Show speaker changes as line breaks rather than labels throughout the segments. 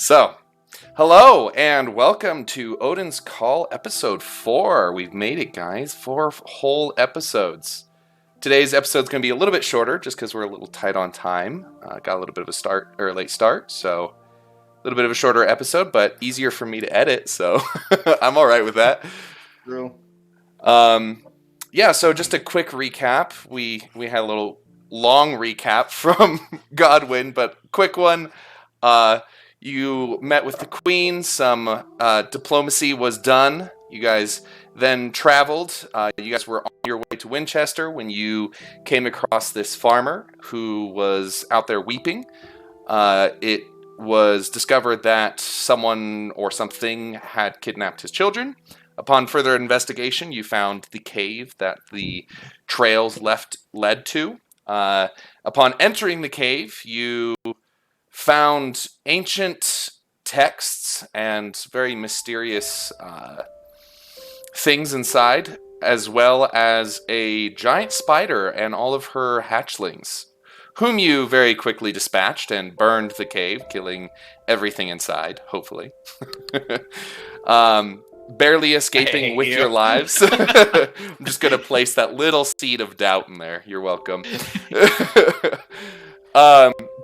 So, hello and welcome to Odin's Call episode 4. We've made it, guys. 4 whole episodes. Today's episode's going to be a little bit shorter just because we're a little tight on time. Got a little bit of a late start, so a little bit of a shorter episode, but easier for me to edit, so I'm all right with that.
True.
So just a quick recap. We had a little long recap from Godwin, but quick one. You met with the Queen. Some diplomacy was done. You guys then traveled. You guys were on your way to Winchester when you came across this farmer who was out there weeping. It was discovered that someone or something had kidnapped his children. Upon further investigation, you found the cave that the trails led to. Upon entering the cave, you found ancient texts and very mysterious things inside, as well as a giant spider and all of her hatchlings, whom you very quickly dispatched and burned the cave, killing everything inside, hopefully. Barely escaping with your lives. I'm just going to place that little seed of doubt in there. You're welcome.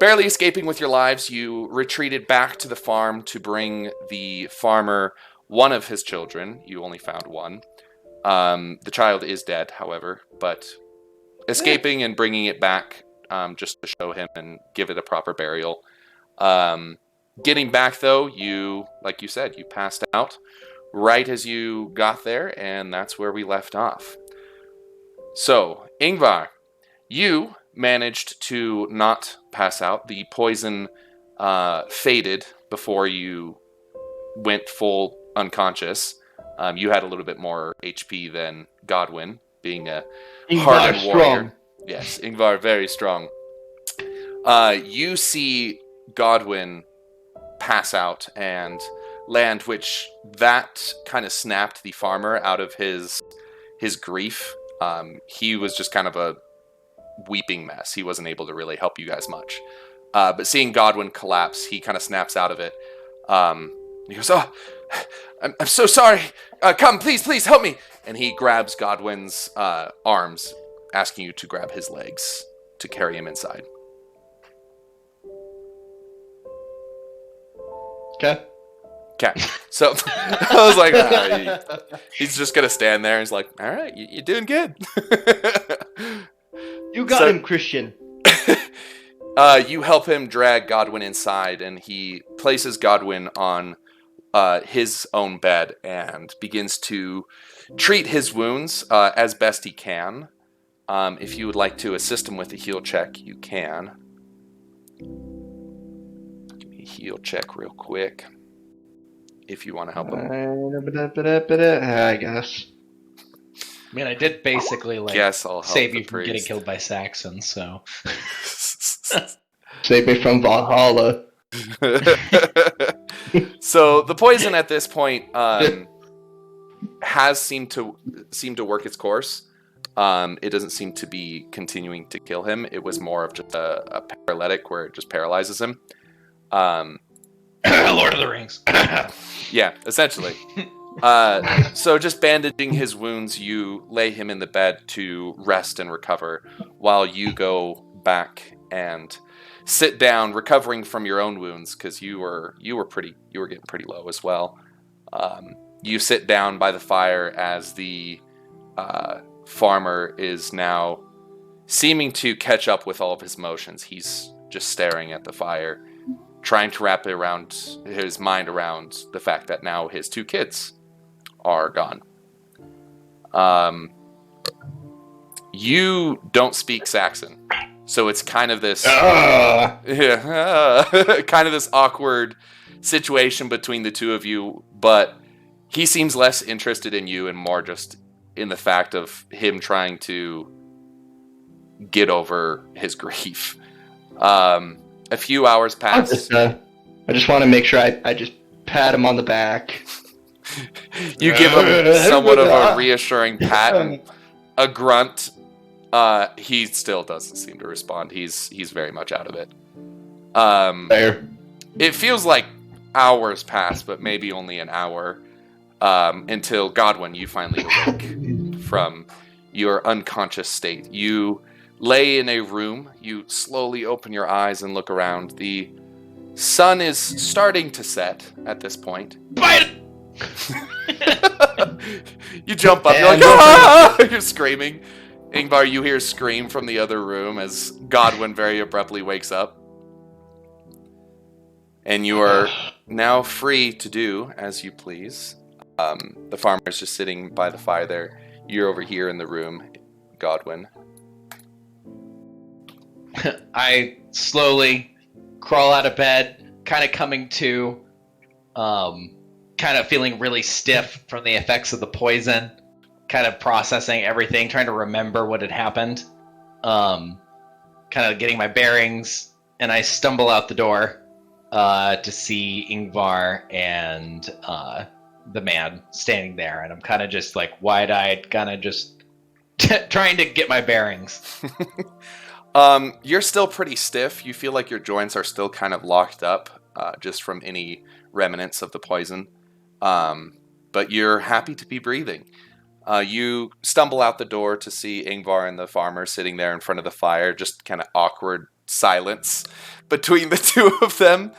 Barely escaping with your lives, you retreated back to the farm to bring the farmer one of his children. You only found one. The child is dead, however, but escaping and bringing it back just to show him and give it a proper burial. Getting back, though, like you said, you passed out right as you got there, and that's where we left off. So, Ingvar, you managed to not pass out. The poison faded before you went full unconscious. You had a little bit more HP than Godwin, being a hardened warrior. Strong. Yes, Ingvar, very strong. You see Godwin pass out and land, which that kind of snapped the farmer out of his grief. He was just kind of a weeping mess. He wasn't able to really help you guys much. But seeing Godwin collapse, he kind of snaps out of it. He goes, "Oh, I'm so sorry. Come, please help me." And he grabs Godwin's arms, asking you to grab his legs to carry him inside.
Okay.
So I was like, he's just going to stand there. And he's like, all right, you're doing good.
You got him, Christian.
You help him drag Godwin inside, and he places Godwin on his own bed and begins to treat his wounds as best he can. If you would like to assist him with a heal check, you can. Give me a heal check real quick. If you want to help him.
I guess.
I mean, I did basically save you from getting killed by Saxon, so.
Save me from Valhalla.
So the poison at this point has seemed to work its course. It doesn't seem to be continuing to kill him. It was more of just a paralytic where it just paralyzes him.
Lord of the Rings.
Yeah, essentially. So just bandaging his wounds, you lay him in the bed to rest and recover while you go back and sit down, recovering from your own wounds because you were getting pretty low as well. You sit down by the fire as the farmer is now seeming to catch up with all of his emotions. He's just staring at the fire, trying to wrap his mind around the fact that now his 2 kids are gone. You don't speak Saxon, so it's kind of this kind of this awkward situation between the two of you, but he seems less interested in you and more just in the fact of him trying to get over his grief. A few hours pass.
I just want to make sure I just pat him on the back.
You give him somewhat of a reassuring pat and a grunt. He still doesn't seem to respond. He's very much out of it.
Fair.
It feels like hours pass, but maybe only an hour, until Godwin, you finally awake from your unconscious state. You lay in a room. You slowly open your eyes and look around. The sun is starting to set at this point.
Bite!
You jump up. You're like, ah! You're screaming. Ingvar, you hear a scream from the other room as Godwin very abruptly wakes up. And you are now free to do as you please. The farmer is just sitting by the fire there. You're over here in the room, Godwin.
I slowly crawl out of bed, kind of coming to, kind of feeling really stiff from the effects of the poison, kind of processing everything, trying to remember what had happened, kind of getting my bearings, and I stumble out the door to see Ingvar and the man standing there, and I'm kind of just like wide-eyed, kind of just trying to get my bearings.
You're still pretty stiff. You feel like your joints are still kind of locked up, just from any remnants of the poison. But you're happy to be breathing. You stumble out the door to see Ingvar and the farmer sitting there in front of the fire, just kind of awkward silence between the two of them.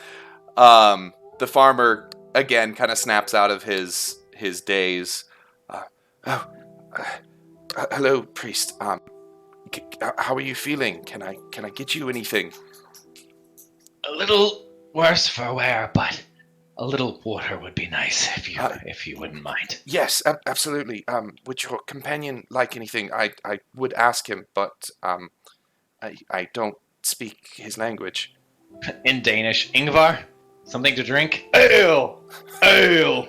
The farmer, again, kind of snaps out of his daze. Hello, priest. How are you feeling? Can I get you anything?
A little worse for wear, but a little water would be nice if you wouldn't mind.
Yes, absolutely. Would your companion like anything? I would ask him, but I don't speak his language.
In Danish, Ingvar, something to drink?
Ale! Ale!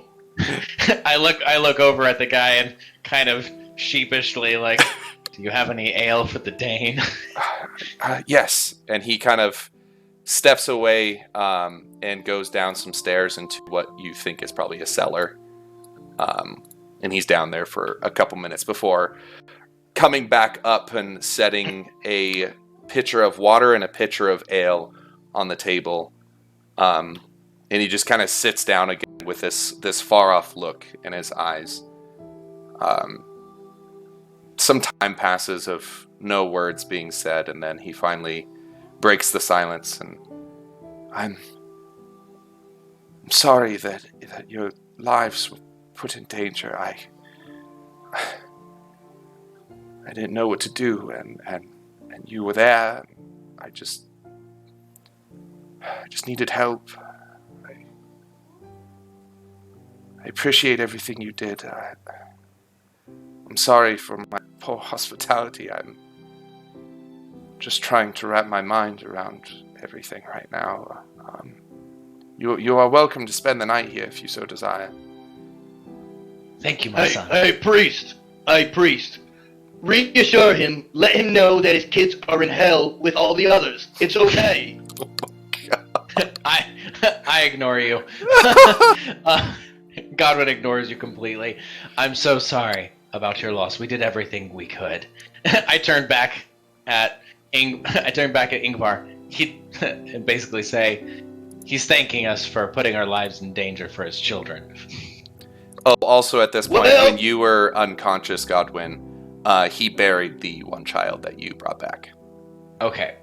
I look over at the guy and kind of sheepishly like, do you have any ale for the Dane?
Yes. And he kind of steps away and goes down some stairs into what you think is probably a cellar. And he's down there for a couple minutes before coming back up and setting a pitcher of water and a pitcher of ale on the table. And he just kind of sits down again with this far-off look in his eyes. Some time passes of no words being said, and then he finally breaks the silence, and I'm sorry that your lives were put in danger. I didn't know what to do, and you were there. I just needed help. I appreciate everything you did. I'm sorry for my poor hospitality. I'm just trying to wrap my mind around everything right now. You are welcome to spend the night here if you so desire.
Thank you, my son.
Hey, priest! Reassure him, let him know that his kids are in hell with all the others. It's okay.
I ignore you. Godwin ignores you completely. I'm so sorry about your loss. We did everything we could. I turned back at Ingvar. And basically say he's thanking us for putting our lives in danger for his children.
Oh, also at this point, when you were unconscious, Godwin, he buried the one child that you brought back.
Okay.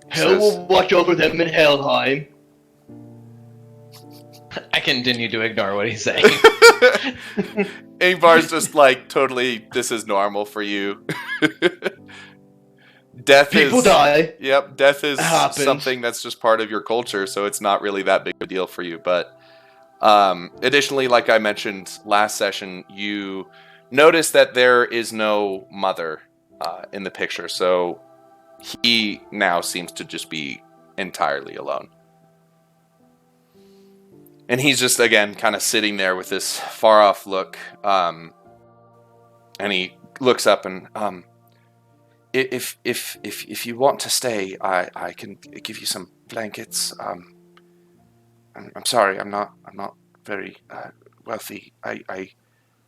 Hell will watch over them in Helheim.
I continue to ignore what he's saying.
Ingvar's just like, totally, this is normal for you. People
die.
Yep, death is something that's just part of your culture, so it's not really that big a deal for you. But additionally, like I mentioned last session, you notice that there is no mother in the picture, so he now seems to just be entirely alone. And he's just, again, kind of sitting there with this far-off look. And he looks up and, if you want to stay, I can give you some blankets. I'm sorry, I'm not very wealthy. I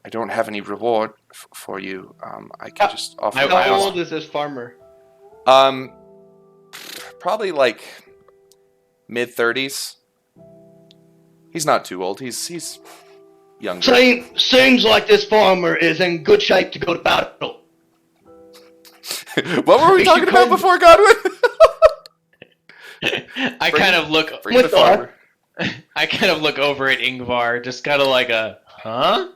don't have any reward for you. I can just offer.
How old is this farmer?
Probably like mid-30s. He's not too old. He's younger.
Seems like this farmer is in good shape to go to battle.
What were we talking about before, Godwin?
I kind of look
the farmer.
I kind of look over at Ingvar, just kind of like a, huh?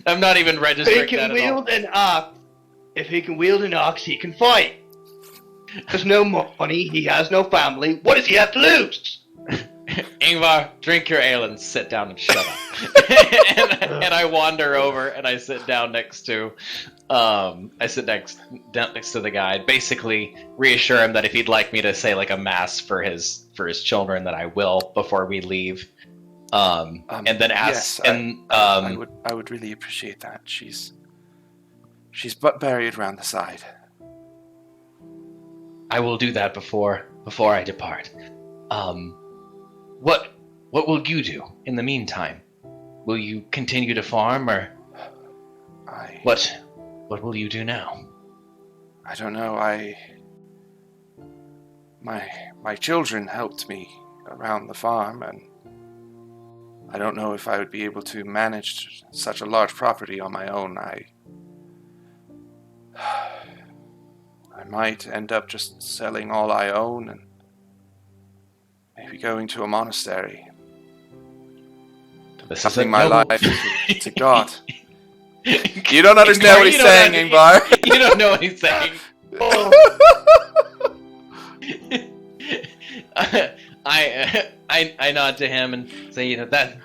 I'm not even registering that at all.
If he can wield an ox, he can fight. There's no money, he has no family. What does he have to lose?
Ingvar, drink your ale and sit down and shut up. and I wander over and I sit down next to down next to the guy. Basically, reassure him that if he'd like me to say like a mass for his children, that I will before we leave. And then ask.
Yes, I would really appreciate that. She's but buried round the side.
I will do that before I depart. What will you do in the meantime? Will you continue to farm, or what will you do now?
I don't know. My children helped me around the farm, and I don't know if I would be able to manage such a large property on my own. I might end up just selling all I own and maybe going to a monastery. Passing my life to God. You don't understand what he's saying, Ingvar.
You don't know what he's saying. I nod to him and say, that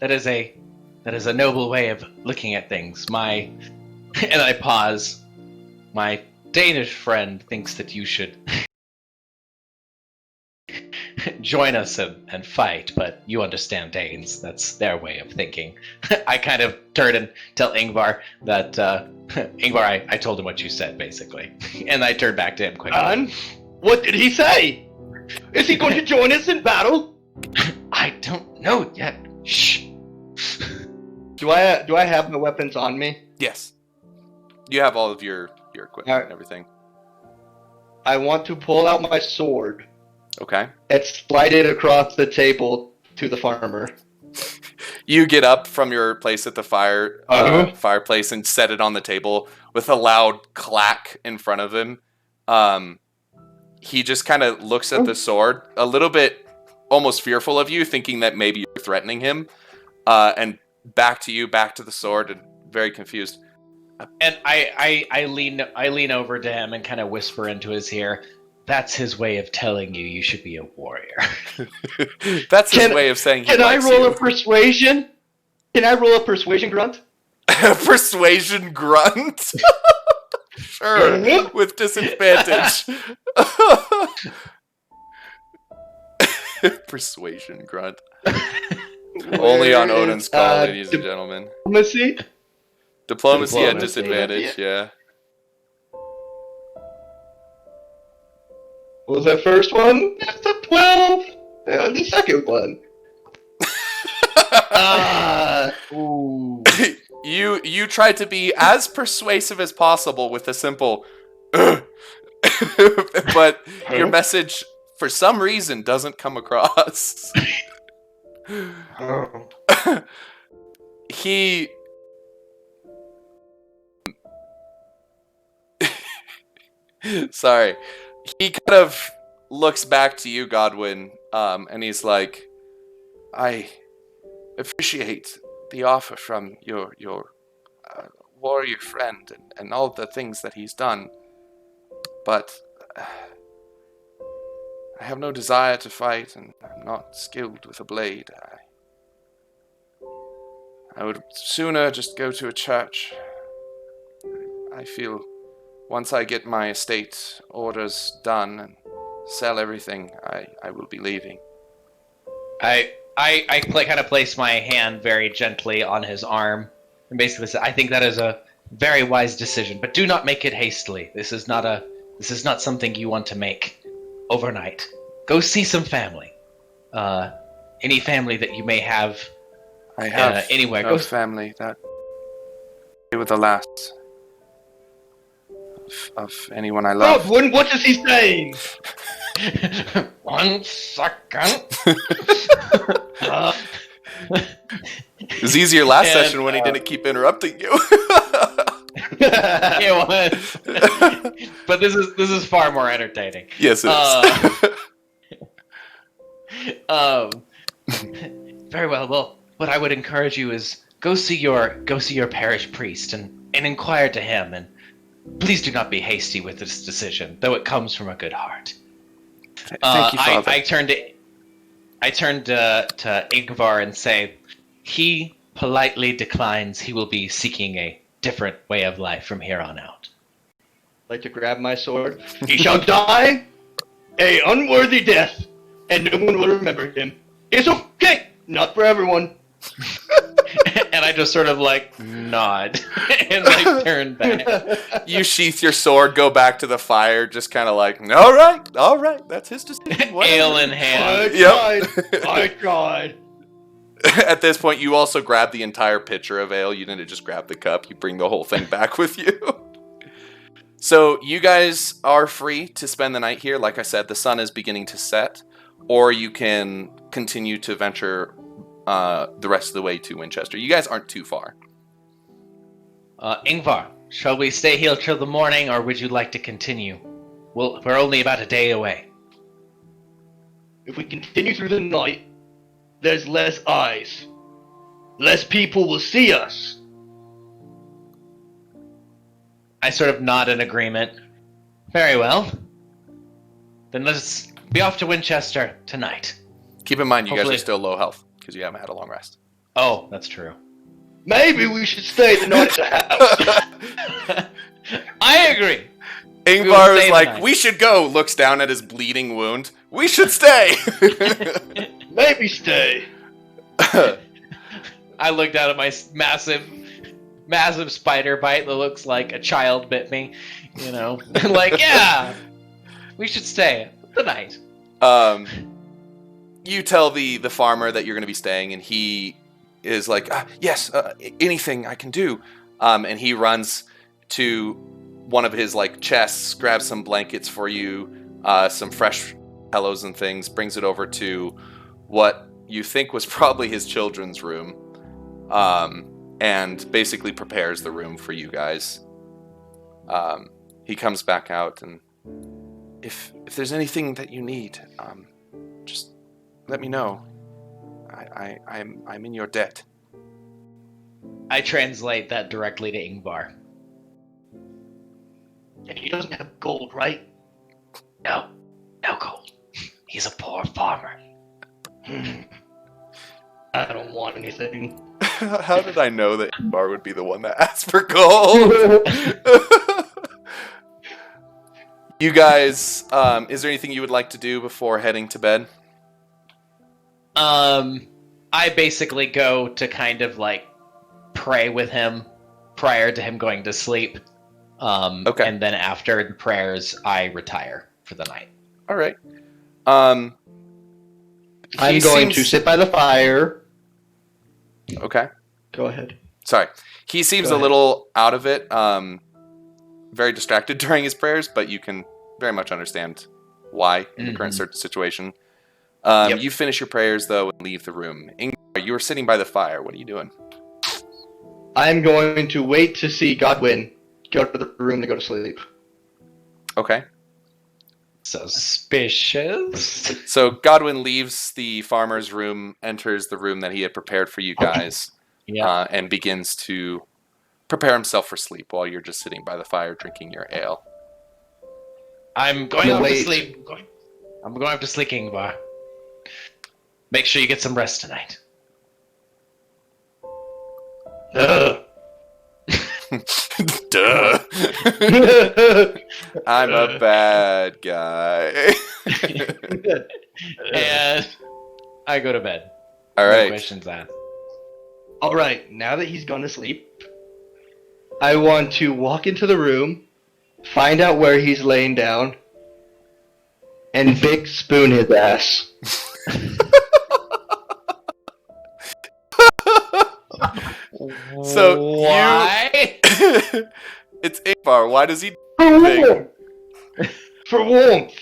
is a noble way of looking at things. And I pause. My Danish friend thinks that you should join us and fight, but you understand Danes. That's their way of thinking. I kind of turn and tell Ingvar that, Ingvar, I told him what you said, basically. And I turn back to him quickly.
And what did he say? Is he going to join us in battle?
I don't know yet. Shh.
Do I have my weapons on me?
Yes. You have all of your equipment and everything.
I want to pull out my sword.
Okay.
And slide it across the table to the farmer.
You get up from your place at the fireplace and set it on the table with a loud clack in front of him. He just kind of looks at the sword, a little bit almost fearful of you, thinking that maybe you're threatening him, and back to the sword, and very confused.
And I lean over to him and kind of whisper into his ear, that's his way of telling you should be a warrior.
That's his way of saying he likes you.
Can I roll a persuasion? Can I roll a persuasion grunt?
Persuasion grunt? Sure, with disadvantage. Persuasion grunt. Only on Odin's call, ladies and gentlemen. Diplomacy at disadvantage, yeah.
What was that first one? That's a 12. The second one.
You tried to be as persuasive as possible with a simple but your message for some reason doesn't come across. He sorry. He kind of looks back to you, Godwin, and he's like, I appreciate the offer from your warrior friend and all the things that he's done, but I have no desire to fight, and I'm not skilled with a blade. I would sooner just go to a church. I feel once I get my estate orders done and sell everything, I will be leaving.
I kind of place my hand very gently on his arm and basically say, I think that is a very wise decision, but do not make it hastily. This is not something you want to make overnight. Go see some family. Any family that you may have.
I have
anywhere.
No family. That they were the last of anyone I love.
What is he saying?
1 second.
It was easier last
And,
session when he didn't keep interrupting you.
It was. But this is far more entertaining.
Yes, it is.
Very well. Well, what I would encourage you is go see your parish priest and inquire to him, and please do not be hasty with this decision, though it comes from a good heart.
Thank you, Father.
I turned to Ingvar and say, he politely declines. He will be seeking a different way of life from here on out.
Like to grab my sword. He shall die a unworthy death, and no one will remember him. It's okay, not for everyone.
And I just sort of like nod and like turn back.
You sheath your sword, go back to the fire, just kind of like, all right, that's his decision. Whatever."
Ale in hand.
I tried.
At this point, you also grab the entire pitcher of ale. You didn't just grab the cup. You bring the whole thing back with you. So you guys are free to spend the night here. Like I said, the sun is beginning to set. Or you can continue to venture the rest of the way to Winchester. You guys aren't too far.
Ingvar, shall we stay here till the morning, or would you like to continue? Well, we're only about a day away.
If we continue through the night, there's less eyes. Less people will see us.
I sort of nod in agreement. Very well. Then let's be off to Winchester tonight.
Keep in mind, you
Hopefully-
guys are still low health because you haven't had a long rest.
Oh, that's true.
Maybe we should stay the night at the house.
I agree.
Ingvar
will
is
stay
like,
tonight.
we should go. Looks down at his bleeding wound. We should stay.
Maybe stay.
I looked out at my massive spider bite that looks like a child bit me. You know, like, yeah, we should stay the night.
You tell the farmer that you're going to be staying, and he is like, yes, anything I can do. And he runs to one of his like chests, grabs some blankets for you, some fresh pillows and things, brings it over to what you think was probably his children's room, and basically prepares the room for you guys. He comes back out, and if there's anything that you need, just let me know. I'm in your debt.
I translate that directly to Ingvar.
And he doesn't have gold, right?
No gold. He's a poor farmer.
I don't want anything.
How did I know that Bar would be the one that asked for gold? You guys, is there anything you would like to do before heading to bed?
I basically go to kind of like pray with him prior to him going to sleep.
Okay.
And then after the prayers, I retire for the night.
All right.
I'm going to sit by the fire.
Okay.
Go ahead.
Sorry. He seems
Go
a
ahead.
little out of it, very distracted during his prayers, but you can very much understand why in the current situation.
Yep.
You finish your prayers, though, and leave the room. Ingvar, you were sitting by the fire. What are you doing?
I'm going to wait to see Godwin go to the room to go to sleep.
Okay.
Suspicious.
So Godwin leaves the farmer's room, enters the room that he had prepared for you guys,
Yeah.
and begins to prepare himself for sleep while you're just sitting by the fire drinking your ale.
I'm going off to
Wait.
sleep. I'm going off to sleep, Ingvar. Make sure you get some rest tonight.
Duh. I'm a bad guy.
And I go to bed.
All
No
right.
questions asked.
Alright, now that he's gone to sleep, I want to walk into the room, find out where he's laying down, and big spoon his ass.
So
why?
It's Ingvar. Why does he?
For warmth! For warmth!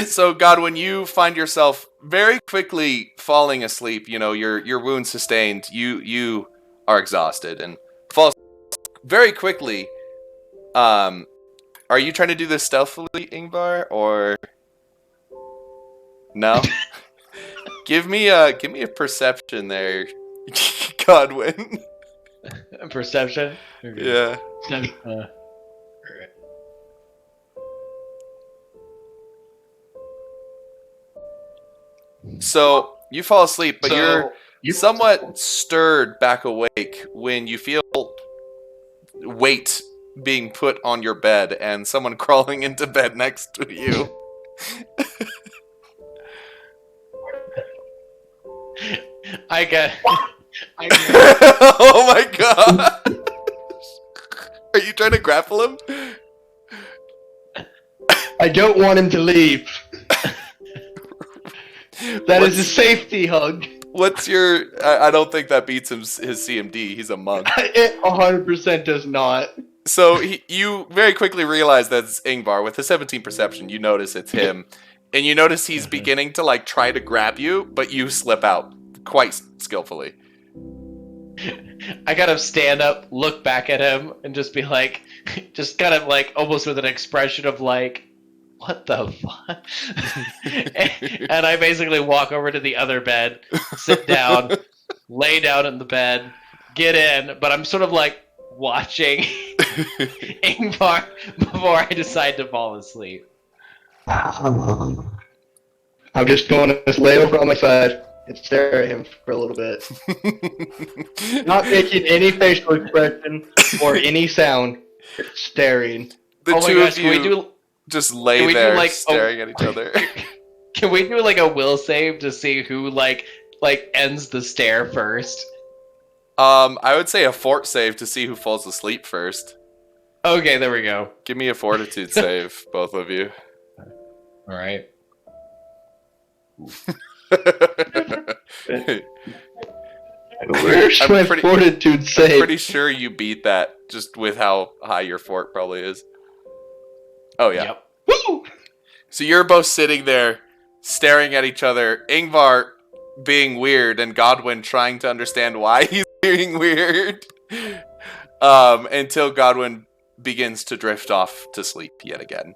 So Godwin, you find yourself very quickly falling asleep. You know, your wound sustained. You are exhausted and fall very quickly. Are you trying to do this stealthily, Ingvar, or no? give me a perception there, Godwin.
Perception. Okay.
Yeah.
Alright.
So you fall asleep, but you're
you
somewhat stirred back awake when you feel weight being put on your bed and someone crawling into bed next to you.
I get.
Oh my god! Are you trying to grapple him?
I don't want him to leave. That is a safety hug.
What's your? I don't think that beats his CMD. He's a monk.
It 100% does not.
So you very quickly realize that's Ingvar. With a 17 perception, you notice it's him. And you notice he's beginning to like try to grab you, but you slip out quite skillfully.
I gotta stand up, look back at him, and just be like, just kind of like almost with an expression of like, what the fuck? And I basically walk over to the other bed, sit down, lay down in the bed, get in, but I'm sort of like watching Ingvar before I decide to fall asleep.
I'm just going to lay over on my side and stare at him for a little bit. Not making any facial expression or any sound. Staring.
The
Oh my
two
gosh,
of
can we
you
do
just lay
can we do,
there
like,
staring at each other.
can we do like a will save to see who like ends the stare first?
I would say a fort save to see who falls asleep first.
Okay, there we go.
Give me a fortitude save, both of you.
All right.
Where's
I'm
my
pretty-
fortitude
I'm
save?
pretty sure you beat that just with how high your fort probably is. Oh yeah.
Yep.
Woo!
So you're both sitting there staring at each other. Ingvar being weird and Godwin trying to understand why he's being weird. Until Godwin begins to drift off to sleep yet again.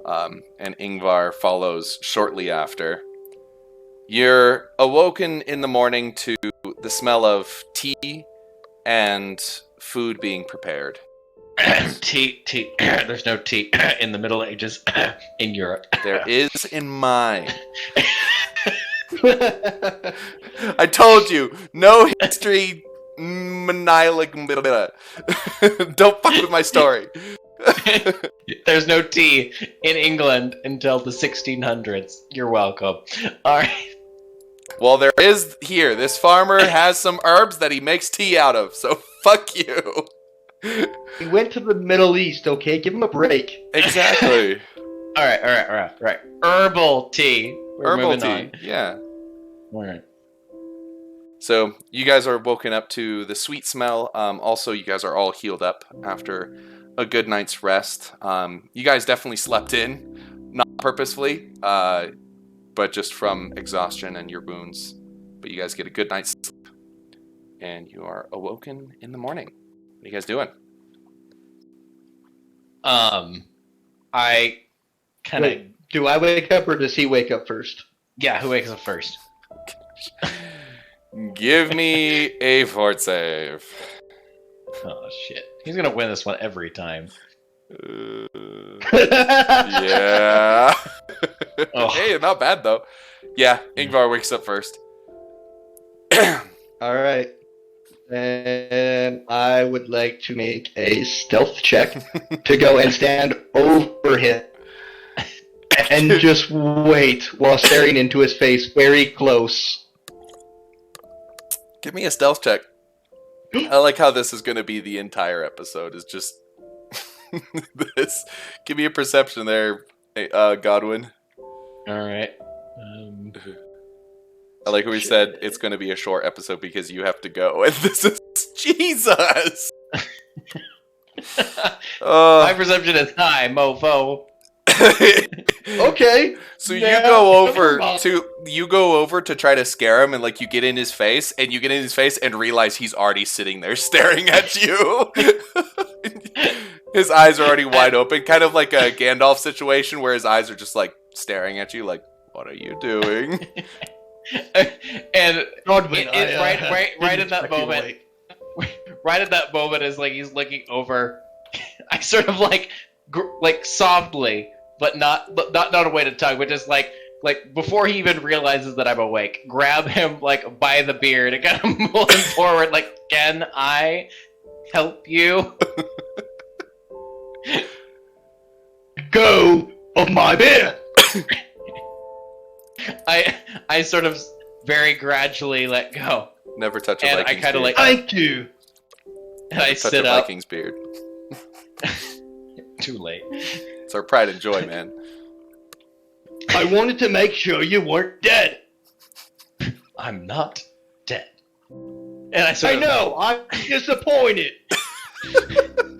And Ingvar follows shortly after. You're awoken in the morning to the smell of tea and food being prepared.
Tea. There's no tea in the Middle Ages in Europe.
There is in mine. I told you, no history, maniac. Don't fuck with my story.
There's no tea in England until the 1600s. You're welcome. All right.
Well, there is here. This farmer has some herbs that he makes tea out of, so fuck you.
He went to the Middle East, okay? Give him a break.
Exactly.
All right. Herbal tea. We're
Herbal
moving
tea,
on.
yeah.
All right.
So you guys are woken up to the sweet smell. Also, you guys are all healed up after a good night's rest. You guys definitely slept in, not purposefully, but just from exhaustion and your wounds. But you guys get a good night's sleep, and you are awoken in the morning. What are you guys doing?
I kind of
Wait, do I wake up or does he wake up first?
yeah. Who wakes up first?
Give me a fort save.
Oh shit! He's gonna win this one every time.
Yeah.
Oh.
Hey, not bad though. Yeah, Ingvar wakes up first.
All right. And I would like to make a stealth check to go and stand over him and just wait while staring into his face very close.
Give me a stealth check. I like how this is going to be the entire episode. Is just this. Give me a perception there, Godwin.
All right.
I like what we said. It's going to be a short episode because you have to go, and this is Jesus.
My perception is high, mofo.
Okay.
So
No,
you go over to try to scare him, and like you get in his face and realize he's already sitting there staring at you. His eyes are already wide open, kind of like a Gandalf situation where his eyes are just like staring at you, like, "What are you doing?"
And
Godwin,
right in that moment, right at that moment, as like he's looking over, I sort of like softly, but not a way to tug, but just like before he even realizes that I'm awake, grab him like by the beard and kind of pull him forward, like, can I help you?
Go of my beard.
I sort of very gradually let go,
Never touch a
and
Viking's
I kind of
beard.
like,
Thank you.
and I
Never touch
sit
a
up.
Viking's beard.
Too late.
It's our pride and joy, man.
I wanted to make sure you weren't dead.
I'm not dead. And I sort
I
of,
know. I'm disappointed.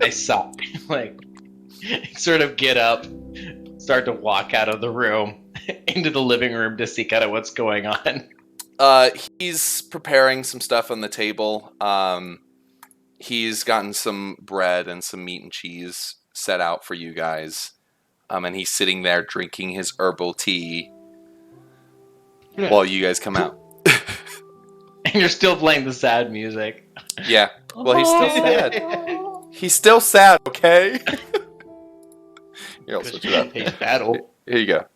I stop, like, sort of get up, start to walk out of the room into the living room to see kind of what's going on.
He's preparing some stuff on the table. He's gotten some bread and some meat and cheese set out for you guys. And he's sitting there drinking his herbal tea while you guys come out.
And you're still playing the sad music.
Yeah. Well, he's still sad. He's still sad, okay? Here, I'll switch it up.
He's battle.
Here you go.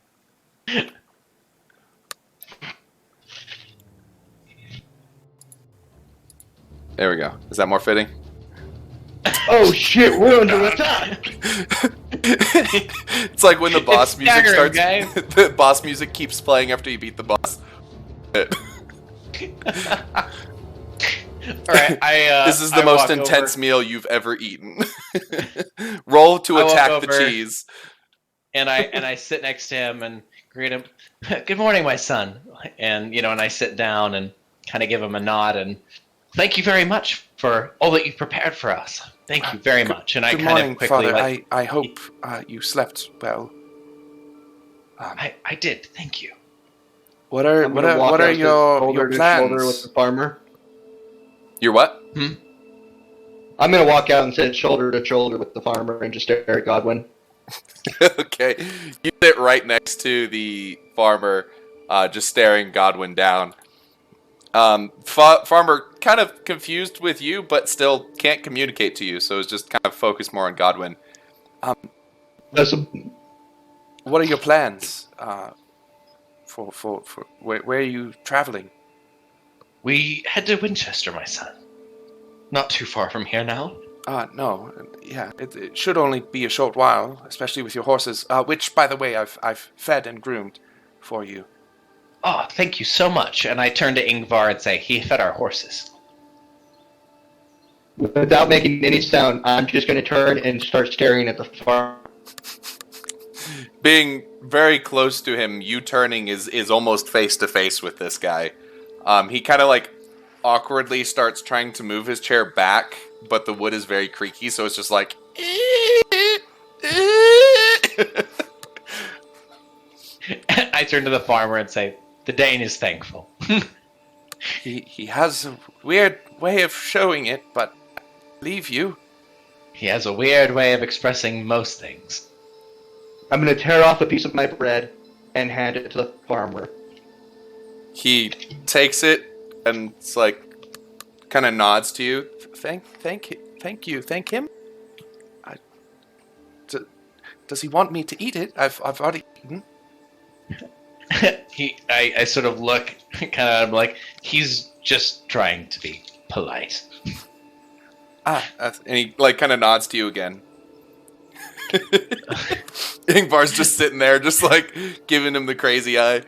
There we go. Is that more fitting?
Oh shit, we're under attack.
It's like when the boss music
staggering,
starts.
guys.
The boss music keeps playing after you beat the boss.
All right,
This is the
I
most
walk
intense
over,
meal you've ever eaten. Roll to
I walk
attack the
over.
cheese.
and I sit next to him and greet him. Good morning, my son. And and I sit down and kind of give him a nod and thank you very much for all that you've prepared for us. Thank you very much. And I
Good
kind
morning,
of quickly,
Father. I hope you slept well.
I did. Thank you.
What are
I'm gonna walk
what are
out
your
shoulder to shoulder with
plans?
the farmer.
Your what?
I'm gonna walk out and sit shoulder to shoulder with the farmer and just stare at Godwin.
Okay, you sit right next to the farmer, just staring Godwin down. Farmer kind of confused with you, but still can't communicate to you, so it's just kind of focused more on Godwin. What are your plans? For where are you traveling?
We head to Winchester, my son. Not too far from here now.
No, yeah, it should only be a short while, especially with your horses. Which, by the way, I've fed and groomed for you.
Oh, thank you so much. And I turn to Ingvar and say, he fed our horses.
Without making any sound, I'm just gonna turn and start staring at the farmer.
Being very close to him, you turning is almost face to face with this guy. He kind of like awkwardly starts trying to move his chair back, but the wood is very creaky, so it's just like.
I turn to the farmer and say, the Dane is thankful.
He has a weird way of showing it, but I believe you.
He has a weird way of expressing most things.
I'm gonna tear off a piece of my bread and hand it to the farmer.
He takes it and it's like kind of nods to you. Thank you. Thank him. Does he want me to eat it? I've already eaten.
I sort of look kind of like he's just trying to be polite.
And he like kind of nods to you again. Ingvar's just sitting there, just like giving him the crazy eye.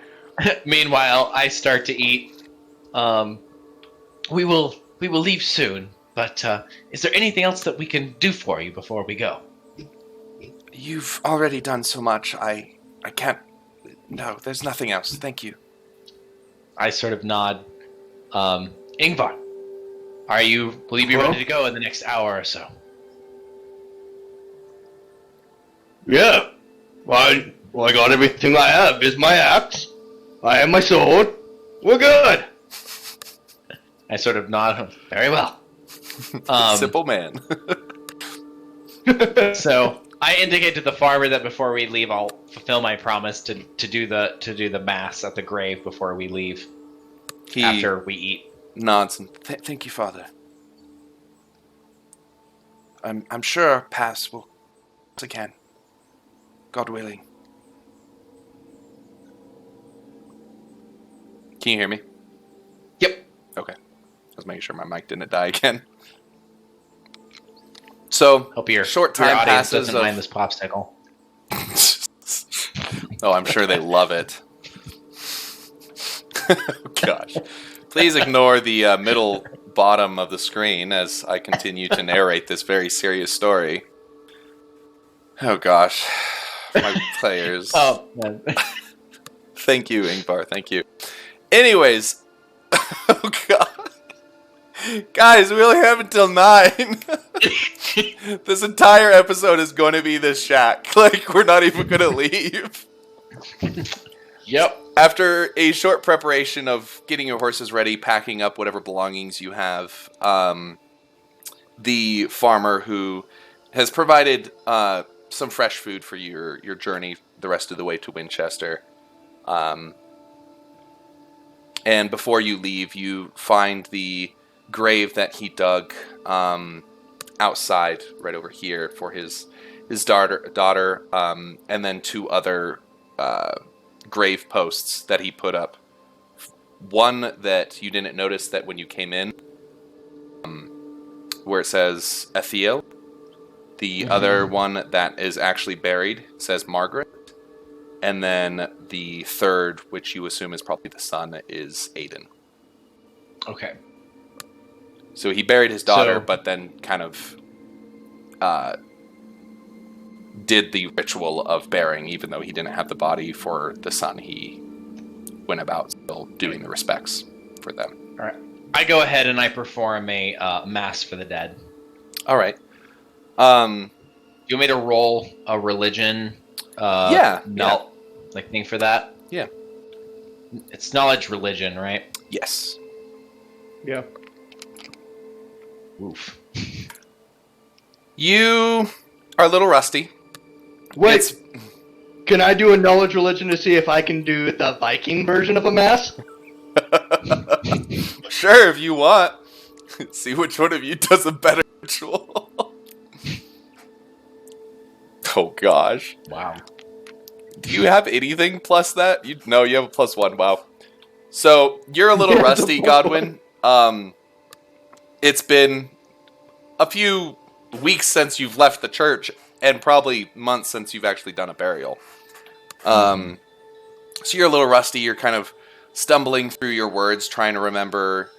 Meanwhile, I start to eat. We will leave soon, but is there anything else that we can do for you before we go?
You've already done so much. I can't. No, there's nothing else. Thank you.
I sort of nod. Ingvar, will you be ready to go in the next hour or so?
Yeah. Why Well, I got everything I have. Here's my axe. I have my sword. We're good.
I sort of nod. Very well.
Simple man.
So I indicate to the farmer that before we leave, I'll fulfill my promise to do the mass at the grave before we leave.
He
After we eat.
nods and thank you, Father. I'm sure our paths will once again, God willing. Can you hear me?
Yep.
Okay. I was making sure my mic didn't die again. So,
Hope your
short time
your audience
passes
doesn't mind this popsicle.
Oh, I'm sure they love it. Gosh. Please ignore the middle bottom of the screen as I continue to narrate this very serious story. Oh gosh. My players.
Oh, man.
Thank you, Ingvar. Thank you. Anyways. Oh god. Guys, we only have until 9. This entire episode is going to be this shack. Like, we're not even going to leave.
Yep.
After a short preparation of getting your horses ready, packing up whatever belongings you have, the farmer who has provided some fresh food for your journey the rest of the way to Winchester. And before you leave, you find the grave that he dug outside, right over here, for his daughter, and then 2 other grave posts that he put up. One that you didn't notice that when you came in, where it says Ethiel. The other one that is actually buried says Margaret. And then the third, which you assume is probably the son, is Aiden.
Okay.
So he buried his daughter,
So-
but then kind of did the ritual of burying, even though he didn't have the body for the son. He went about still doing the respects for them.
All right. I go ahead and I perform a mass for the dead.
All right.
Do you want me to roll a religion?
Yeah.
Like thing for that.
Yeah.
It's knowledge religion, right?
Yes.
Yeah.
Oof.
You are a little rusty.
Wait,
It's-
can I do a knowledge religion to see if I can do the Viking version of a mass?
Sure, if you want. See which one of you does a better ritual. Oh gosh.
Wow.
Do you have anything plus that? No, you have a +1. Wow. So you're a little
Yeah,
rusty,
the
Godwin. It's been a few weeks since you've left the church, and probably months since you've actually done a burial. So you're a little rusty. You're kind of stumbling through your words, trying to remember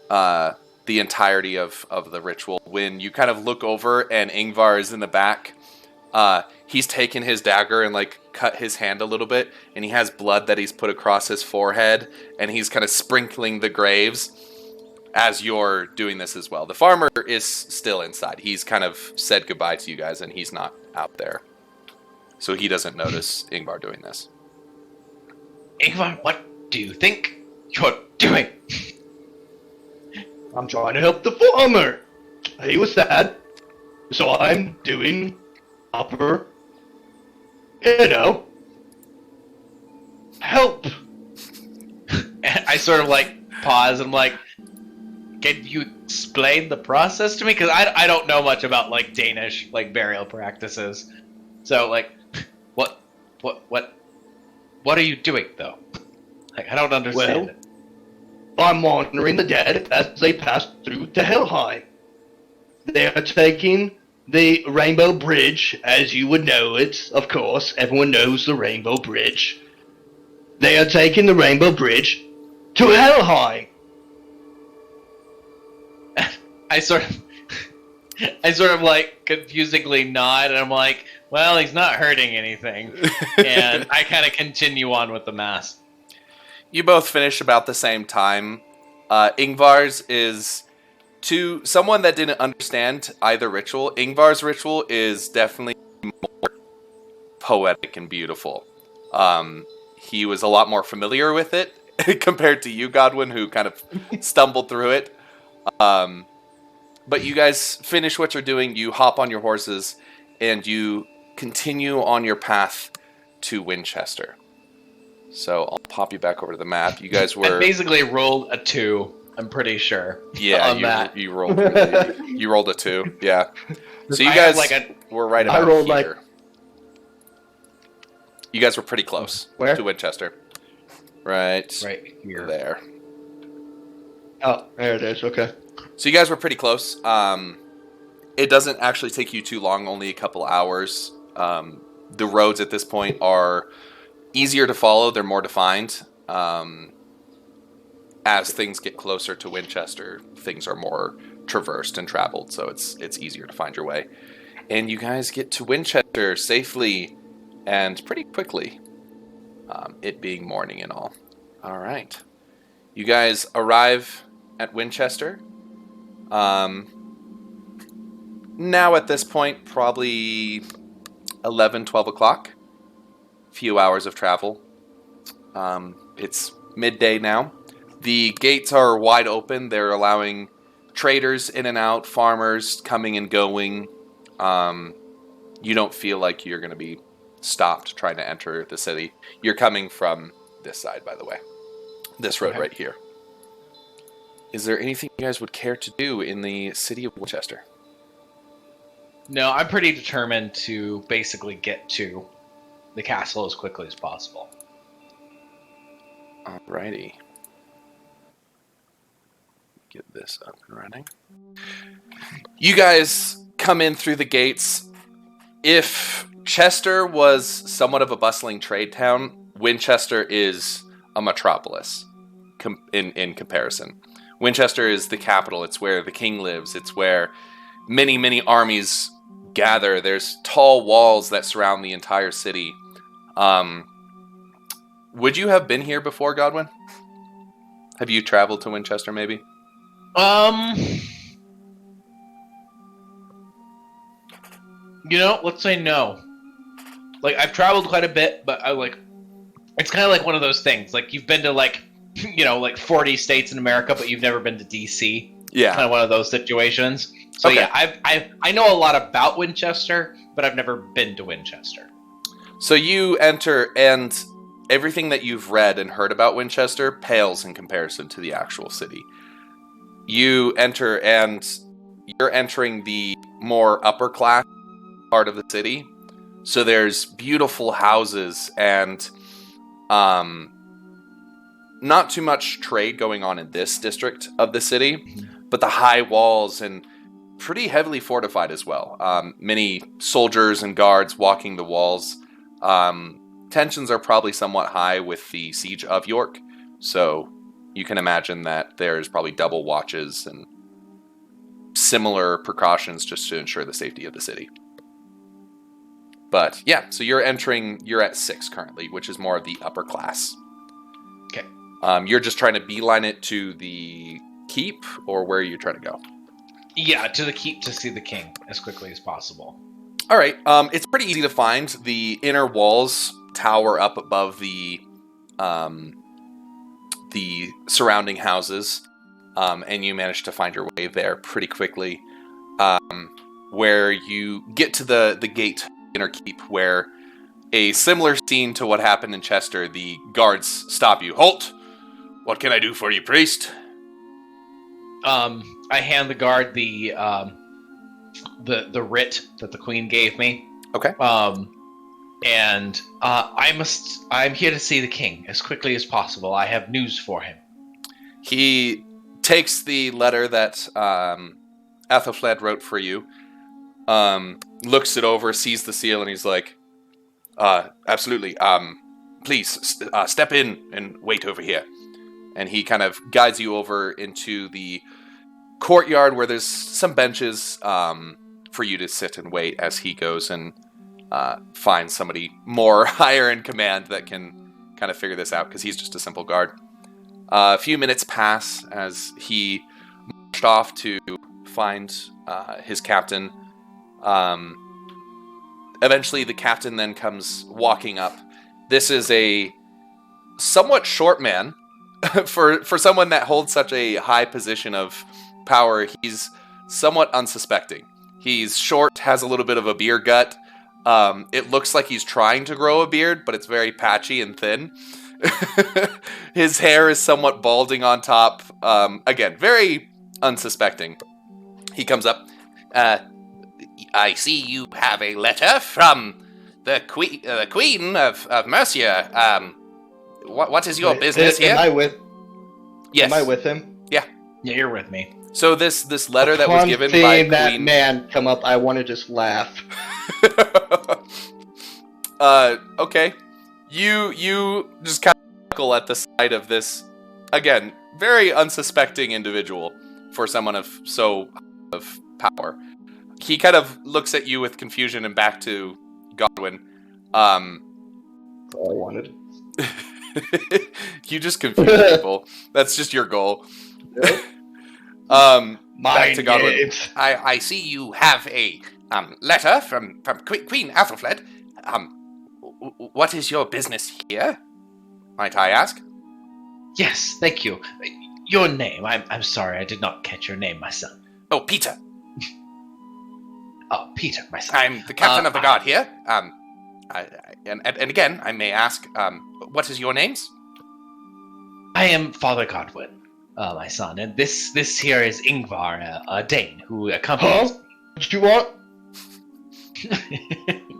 the entirety of the ritual. When you kind of look over and Ingvar is in the back, he's taken his dagger and like cut his hand a little bit, and he has blood that he's put across his forehead, and he's kind of sprinkling the graves as you're doing this as well. The farmer is still inside. He's kind of said goodbye to you guys, and he's not out there. So he doesn't notice Ingvar doing this.
Ingvar, what do you think you're doing?
I'm trying to help the farmer. He was sad, so I'm doing upper, help.
I sort of like pause and I'm like, can you explain the process to me? Because I don't know much about like Danish like burial practices. So like, what are you doing though? Like I don't understand
Well,
it.
I'm honoring the dead as they pass through to Helheim. They are taking the Rainbow Bridge, as you would know it, of course. Everyone knows the Rainbow Bridge. They are taking the Rainbow Bridge to Helheim.
I sort of like confusingly nod, and I'm like, well, he's not hurting anything, and I kind of continue on with the mass.
You both finish about the same time. Ingvar's is, to someone that didn't understand either ritual, Ingvar's ritual is definitely more poetic and beautiful. He was a lot more familiar with it compared to you, Godwin, who kind of stumbled through it. But you guys finish what you're doing. You hop on your horses, and you continue on your path to Winchester. So I'll pop you back over to the map. You guys were
I basically rolled a 2. I'm pretty sure.
yeah.
on that.
You rolled you rolled a 2. Yeah. So you
I
guys
have, like,
were right
I
about
rolled,
here. You guys were pretty close
Where?
to Winchester. Right
here.
there.
Oh, there it is. Okay.
So you guys were pretty close. It doesn't actually take you too long, only a couple hours. The roads at this point are easier to follow. They're more defined. As things get closer to Winchester, things are more traversed and traveled, so it's easier to find your way. And you guys get to Winchester safely and pretty quickly, it being morning and all. All right. You guys arrive at Winchester. Now at this point, probably 11, 12 o'clock. Few hours of travel. It's midday now. The gates are wide open. They're allowing traders in and out, farmers coming and going. You don't feel like you're going to be stopped trying to enter the city. You're coming from this side, by the way. This road right here. Is there anything you guys would care to do in the city of Winchester?
No, I'm pretty determined to basically get to the castle as quickly as possible.
Alrighty. Get this up and running. You guys come in through the gates. If Chester was somewhat of a bustling trade town, Winchester is a metropolis in comparison. Winchester is the capital. It's where the king lives. It's where many, many armies gather. There's tall walls that surround the entire city. Would you have been here before, Godwin? Have you traveled to Winchester, maybe?
Let's say no. Like, I've traveled quite a bit, but it's kind of like one of those things. Like, you've been to, like 40 states in America, but you've never been to DC.
Yeah.
Kind of one of those situations. So,
okay.
Yeah, I know a lot about Winchester, but I've never been to Winchester.
So you enter, and everything that you've read and heard about Winchester pales in comparison to the actual city. You enter, and you're entering the more upper class part of the city. So there's beautiful houses and not too much trade going on in this district of the city, but the high walls and pretty heavily fortified as well. Many soldiers and guards walking the walls. Tensions are probably somewhat high with the siege of York, so you can imagine that there's probably double watches and similar precautions just to ensure the safety of the city. But yeah, so you're at 6 currently, which is more of the upper class.
Okay.
You're just trying to beeline it to the keep, or where are you trying to go?
Yeah, to the keep to see the king as quickly as possible.
All right. It's pretty easy to find. The inner walls tower up above the surrounding houses, and you manage to find your way there pretty quickly. Where you get to the gate inner keep, where a similar scene to what happened in Chester, the guards stop you. Halt! What can I do for you, priest?
I hand the guard the writ that the queen gave me.
Okay.
And I'm here to see the king as quickly as possible. I have news for him.
He takes the letter that Athelflaed wrote for you, looks it over, sees the seal, and he's like, absolutely, please, step in and wait over here. And he kind of guides you over into the courtyard where there's some benches for you to sit and wait as he goes and finds somebody more higher in command that can kind of figure this out, because he's just a simple guard. A few minutes pass as he marched off to find his captain. Eventually the captain then comes walking up, This is a somewhat short man. For someone that holds such a high position of power, he's somewhat unsuspecting. He's short, has a little bit of a beer gut. It looks like he's trying to grow a beard, but it's very patchy and thin. His hair is somewhat balding on top. Again, very unsuspecting. He comes up. I see you have a letter from the Queen of Mercia. What is your business here?
Yes. Am I with him?
Yeah, you're with me.
So this letter that was given by
Queen... that
Queen...
man come up, I want to just laugh.
Okay. You just kind of chuckle at the sight of this, again, very unsuspecting individual for someone of power. He kind of looks at you with confusion and back to Godwin.
That's all I wanted.
You just confuse people. That's just your goal.
Yep.
Back to Godwin.
Names.
I see you have a letter from Queen Athelflaed. What is your business here, might I ask?
Yes, thank you. Your name. I'm sorry, I did not catch your name, my son.
Oh, Peter.
Oh, Peter, my son.
I'm the captain of the guard here. And again, I may ask, what is your names?
I am Father Godwin, my son, and this here is Ingvar, a Dane, who accompanies...
Huh? What you want?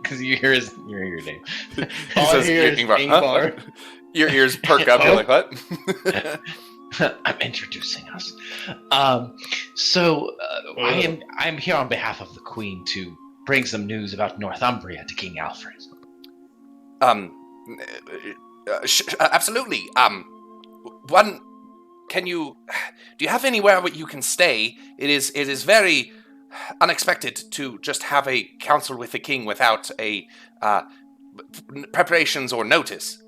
Because you hear your name.
All I hear is Ingvar.
Huh? Your ears perk up, you're like, what?
I'm introducing us. I'm here on behalf of the Queen to bring some news about Northumbria to King Alfred.
Absolutely. Do you have anywhere where you can stay? It is very unexpected to just have a council with the king without a preparations or notice.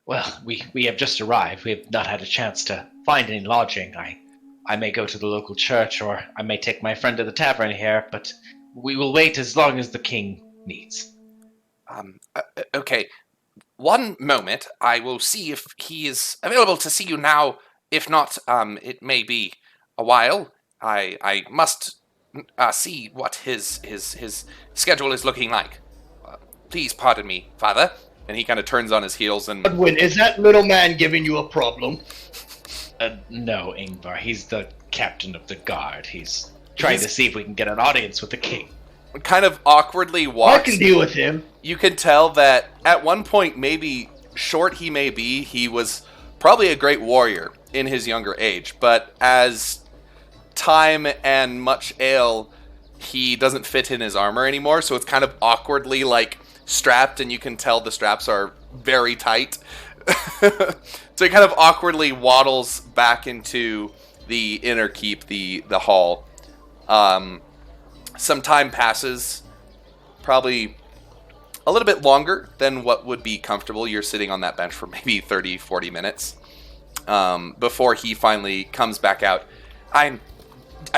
Well, we have just arrived. We have not had a chance to find any lodging. I may go to the local church, or I may take my friend to the tavern here, but we will wait as long as the king needs.
Okay. One moment. I will see if he is available to see you now. If not, it may be a while. I must see what his schedule is looking like. Please pardon me, Father.
And he kind of turns on his heels and...
Godwin, is that little man giving you a problem?
No, Ingvar. He's the captain of the guard. He's trying to see if we can get an audience with the king.
Kind of awkwardly walks...
I can deal with him.
You can tell that at one point, maybe short he may be, he was probably a great warrior in his younger age. But as time and much ale, he doesn't fit in his armor anymore. So it's kind of awkwardly like strapped, and you can tell the straps are very tight. So he kind of awkwardly waddles back into the inner keep, the hall. Some time passes, probably a little bit longer than what would be comfortable. You're sitting on that bench for maybe 30, 40 minutes before he finally comes back out.
I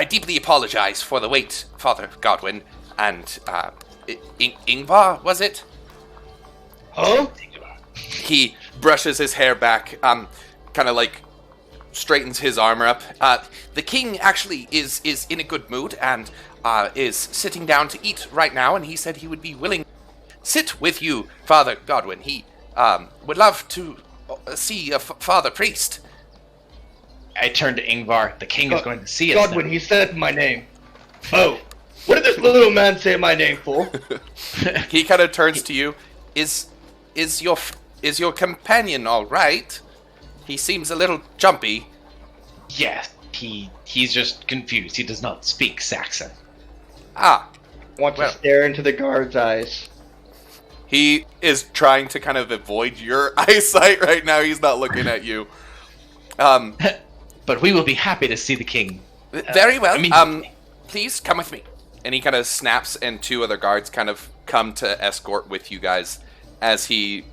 deeply apologize for the wait, Father Godwin, and Ingvar, was it?
Huh?
He brushes his hair back, kind of like straightens his armor up.
The king actually is in a good mood and is sitting down to eat right now, and he said he would be willing to sit with you, Father Godwin. He would love to see a father priest.
I turn to Ingvar. The king is going to see us.
Godwin, he said my name. Oh, what did this little man say my name for?
He kind of turns to you.
Is your companion all right? He seems a little jumpy.
Yes, he's just confused. He does not speak Saxon.
I want to stare into the guard's eyes.
He is trying to kind of avoid your eyesight right now. He's not looking at you.
But we will be happy to see the king.
Very well. Please come with me.
And he kind of snaps, and two other guards kind of come to escort with you guys as he...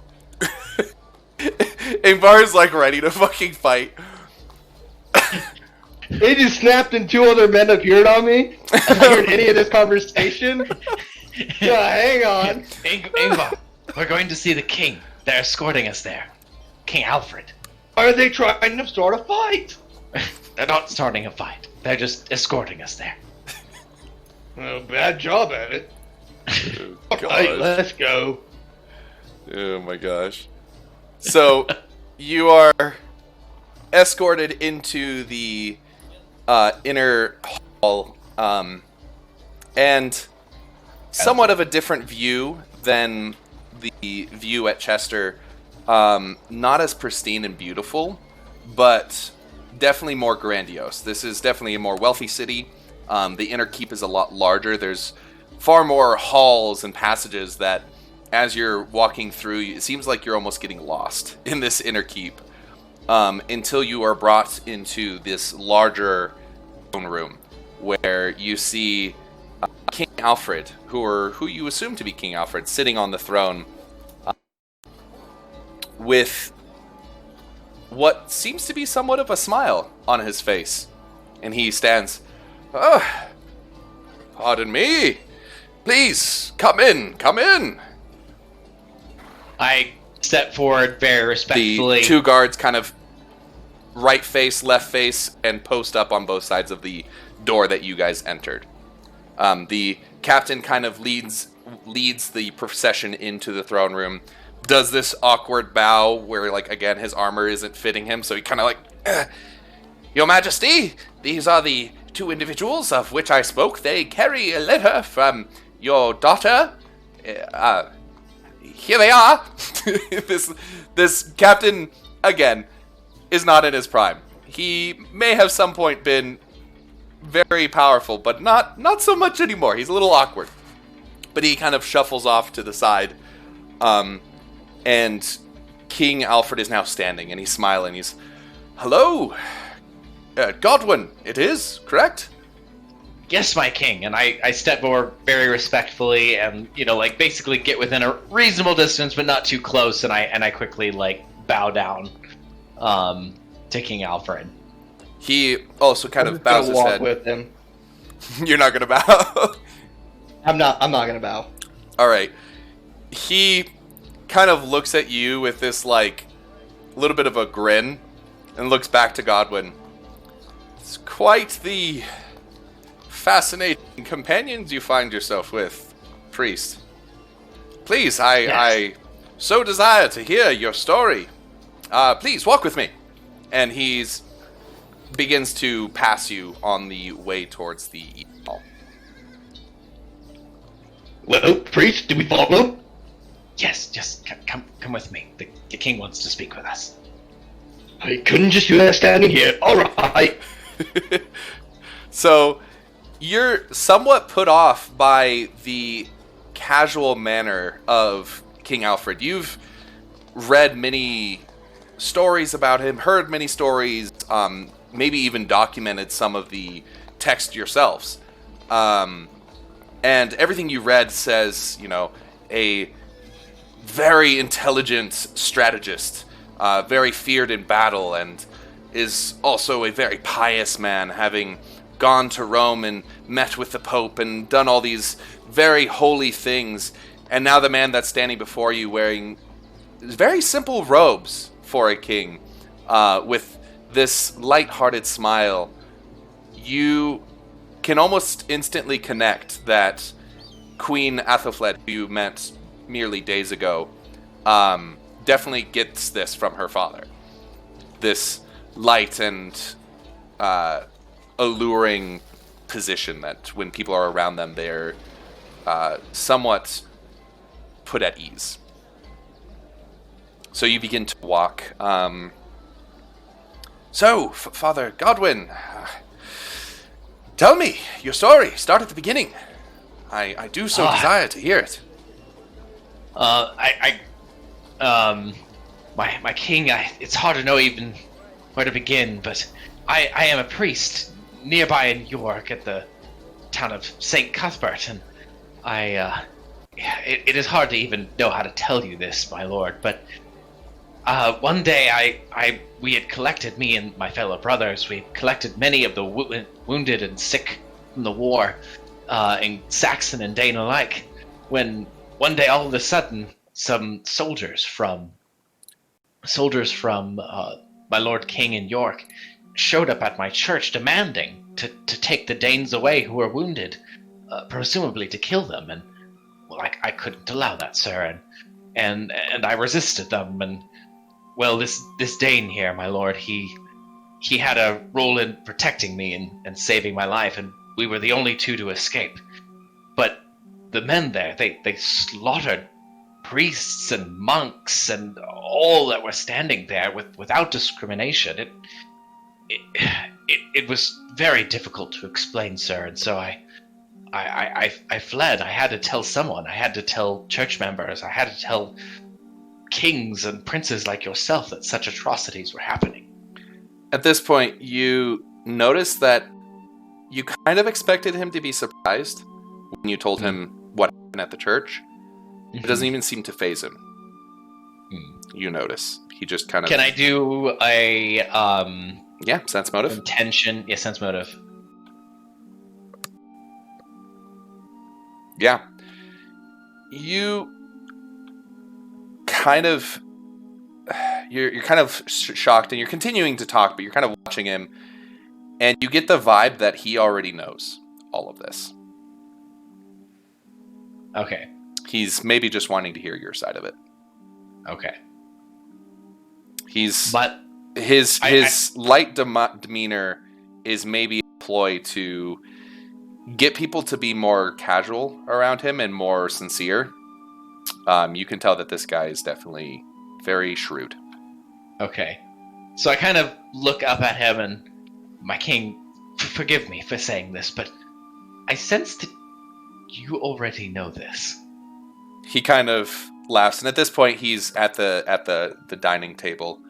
Ingvar is like ready to fucking fight.
They just snapped and two other men appeared on me? I heard any of this conversation? Yeah, hang on.
Ingvar, we're going to see the king. They're escorting us there. King Alfred.
Are they trying to start a fight?
They're not starting a fight. They're just escorting us there.
Well, bad job at it.
Oh,
Alright,
gosh.
let's go.
Oh my gosh. So you are escorted into the inner hall, and somewhat of a different view than the view at Chester. Not as pristine and beautiful, but definitely more grandiose. This is definitely a more wealthy city. The inner keep is a lot larger. There's far more halls and passages that, as you're walking through, it seems like you're almost getting lost in this inner keep, until you are brought into this larger throne room where you see King Alfred, who you assume to be King Alfred, sitting on the throne, with what seems to be somewhat of a smile on his face. And he stands. Oh, pardon me. Please, come in, come in.
I step forward very respectfully.
The two guards kind of right face, left face, and post up on both sides of the door that you guys entered. The captain kind of leads the procession into the throne room, does this awkward bow where, like, again, his armor isn't fitting him, so he kind of like, Your Majesty, these are the two individuals of which I spoke. They carry a letter from your daughter. Here they are. This captain, again, is not in his prime. He may have some point been very powerful, but not so much anymore. He's a little awkward. But he kind of shuffles off to the side. And King Alfred is now standing, and he's smiling. He's, Hello, Godwin, it is, correct?
Yes, my king. And I step forward very respectfully and, like, basically get within a reasonable distance, but not too close. And I quickly, like, bow down to King Alfred.
He also kind of bows his
walk
head.
with him.
You're not gonna bow?
I'm not gonna bow.
Alright. He kind of looks at you with this, like, little bit of a grin, and looks back to Godwin. It's quite the fascinating companions you find yourself with, priest. Please, I so desire to hear your story. Please, walk with me. And he's begins to pass you on the way towards the eating hall.
Well, priest, do we follow?
Yes, just come with me. The king wants to speak with us.
I couldn't just do that standing here. Alright.
So, you're somewhat put off by the casual manner of King Alfred. You've read many stories about him, heard many stories, maybe even documented some of the text yourselves. And everything you read says, a very intelligent strategist, very feared in battle, and is also a very pious man, having gone to Rome and met with the Pope and done all these very holy things. And now the man that's standing before you wearing very simple robes for a king, with this light-hearted smile, you can almost instantly connect that Queen Athelflaed, who you met merely days ago, definitely gets this from her father. This light and alluring position that when people are around them, they're somewhat put at ease. So you begin to walk. Father Godwin, tell me your story. Start at the beginning. I do so desire to hear it.
My king, it's hard to know even where to begin, but I am a priest nearby in York at the town of St. Cuthbert, and it is hard to even know how to tell you this, my lord, but one day we had collected, me and my fellow brothers, we had collected many of the wounded and sick from the war, in Saxon and Dane alike, when one day all of a sudden some soldiers from my Lord King in York showed up at my church demanding to take the Danes away who were wounded, presumably to kill them. And well, I couldn't allow that, sir, and I resisted them. And well, this Dane here, my lord, he had a role in protecting me and saving my life, and we were the only two to escape. But the men there, they slaughtered priests and monks and all that were standing there without discrimination. It was very difficult to explain, sir, and so I fled. I had to tell someone. I had to tell church members. I had to tell kings and princes like yourself that such atrocities were happening.
At this point, you notice that you kind of expected him to be surprised when you told him what happened at the church. It doesn't even seem to faze him. You notice. He just kind of...
Can I do a...
yeah, sense motive.
Intention. Yeah, sense motive.
Yeah. You kind of... You're kind of shocked, and you're continuing to talk, but you're kind of watching him, and you get the vibe that he already knows all of this.
Okay.
He's maybe just wanting to hear your side of it.
Okay.
But his light demeanor is maybe a ploy to get people to be more casual around him and more sincere. You can tell that this guy is definitely very shrewd.
Okay. So I kind of look up at him and, my king, forgive me for saying this, but I sense that you already know this.
He kind of laughs, and at this point he's at the dining table.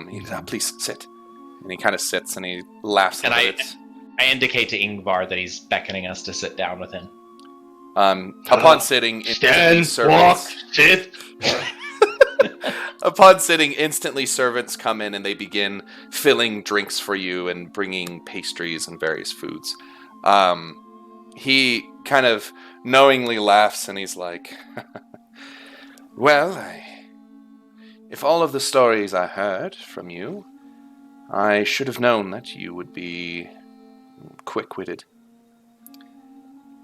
He says, please sit. And he kind of sits and he laughs a little bit.
I indicate to Ingvar that he's beckoning us to sit down with him.
Upon sitting,
stand, walk, sit.
Upon sitting, instantly servants come in and they begin filling drinks for you and bringing pastries and various foods. He kind of knowingly laughs and he's like, well, if all of the stories I heard from you, I should have known that you would be quick-witted.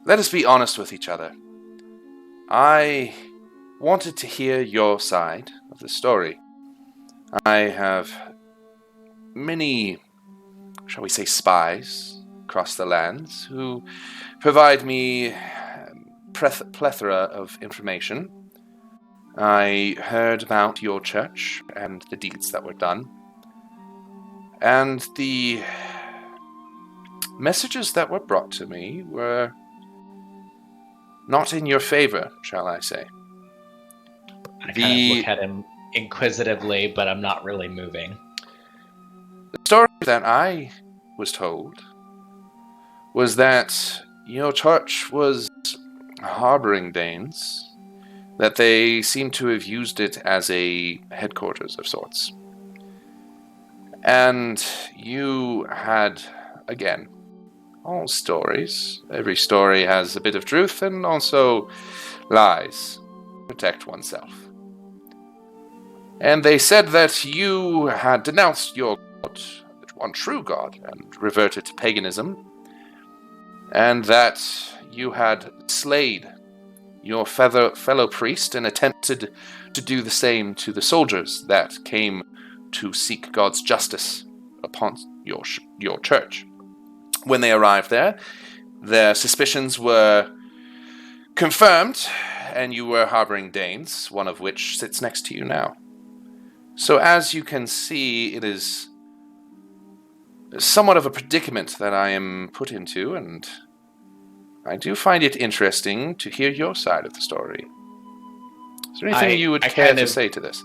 Let us be honest with each other. I wanted to hear your side of the story. I have many, shall we say, spies across the lands who provide me plethora of information. I heard about your church and the deeds that were done. And the messages that were brought to me were not in your favor, shall I say.
I kind of look at him inquisitively, but I'm not really moving.
The story that I was told was that your church was harboring Danes, that they seem to have used it as a headquarters of sorts. And you had, again, all stories. Every story has a bit of truth and also lies. Protect oneself. And they said that you had denounced your God, one true God, and reverted to paganism, and that you had slayed your fellow priest and attempted to do the same to the soldiers that came to seek God's justice upon your church. When they arrived there, their suspicions were confirmed, and you were harboring Danes, one of which sits next to you now. So as you can see, it is somewhat of a predicament that I am put into, and I do find it interesting to hear your side of the story. Is there anything you would care to say to this?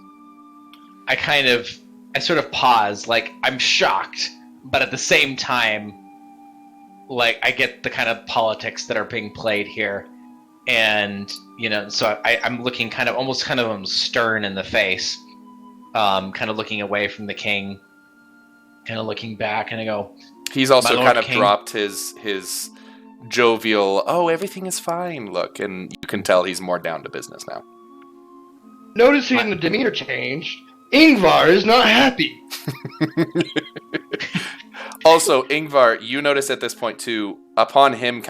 I sort of pause, like, I'm shocked, but at the same time, like, I get the kind of politics that are being played here, and, you know, so I'm looking kind of stern in the face, kind of looking away from the king, kind of looking back, and I go...
He's also kind of dropped his jovial, oh, everything is fine look, and you can tell he's more down to business now.
Noticing the demeanor change, Ingvar is not happy.
Also, Ingvar, you notice at this point too, upon him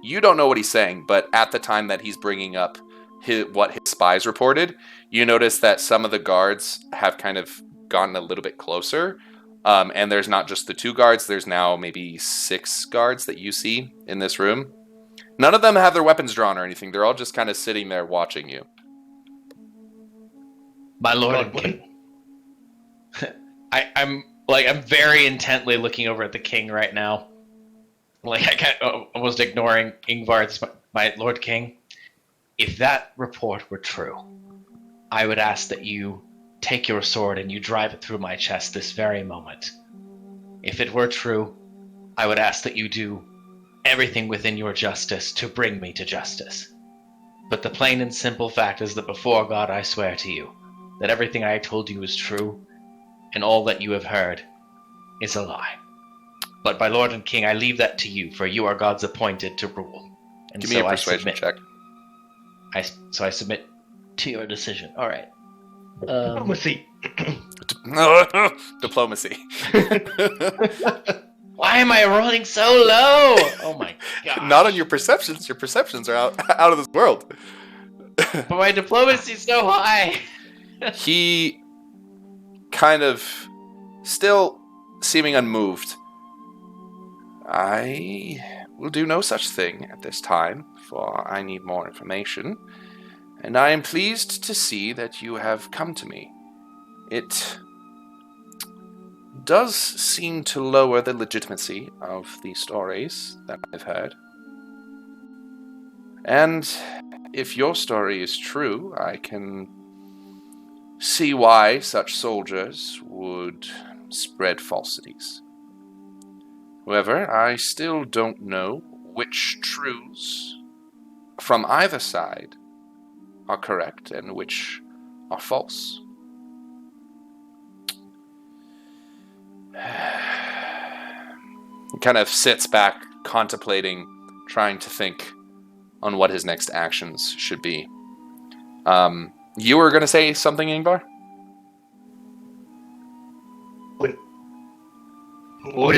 you don't know what he's saying, but at the time that he's bringing up what his spies reported, you notice that some of the guards have kind of gotten a little bit closer. And there's not just the 2 guards, there's now maybe 6 guards that you see in this room. None of them have their weapons drawn or anything. They're all just kind of sitting there watching you.
My lord and king. I'm very intently looking over at the king right now. Like, I can't, almost ignoring Ingvar, my lord king. If that report were true, I would ask that you take your sword and you drive it through my chest this very moment. If it were true, I would ask that you do everything within your justice to bring me to justice. But the plain and simple fact is that before God I swear to you that everything I told you is true, and all that you have heard is a lie. But my lord and king, I leave that to you, for you are God's appointed to rule. And
Give me a persuasion check.
So I submit to your decision. All right.
Diplomacy.
Diplomacy.
Why am I rolling so low? Oh my god!
Not on your perceptions. Your perceptions are out of this world.
But my diplomacy's so high.
He kind of still seeming unmoved. I will do no such thing at this time, for I need more information, and I am pleased to see that you have come to me. It does seem to lower the legitimacy of the stories that I've heard. And if your story is true, I can see why such soldiers would spread falsities. However, I still don't know which truths from either side are correct and which are false. He kind of sits back, contemplating, trying to think on what his next actions should be. You were going to say something, Ingvar?
What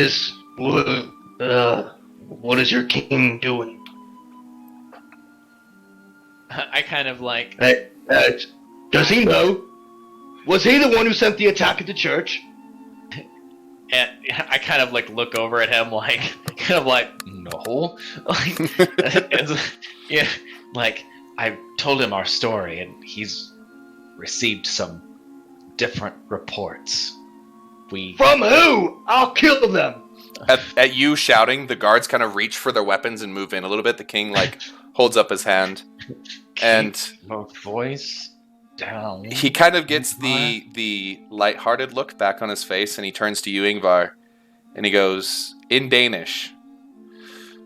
is your king doing?
I kind of like...
Does he know? Was he the one who sent the attack at the church?
And I kind of like look over at him no. Yeah, like I told him our story and he's received some different reports.
From who? I'll kill them.
At you shouting, the guards kind of reach for their weapons and move in a little bit. The king holds up his hand, and
voice down.
He kind of gets the lighthearted look back on his face, and he turns to you, Ingvar, and he goes in Danish.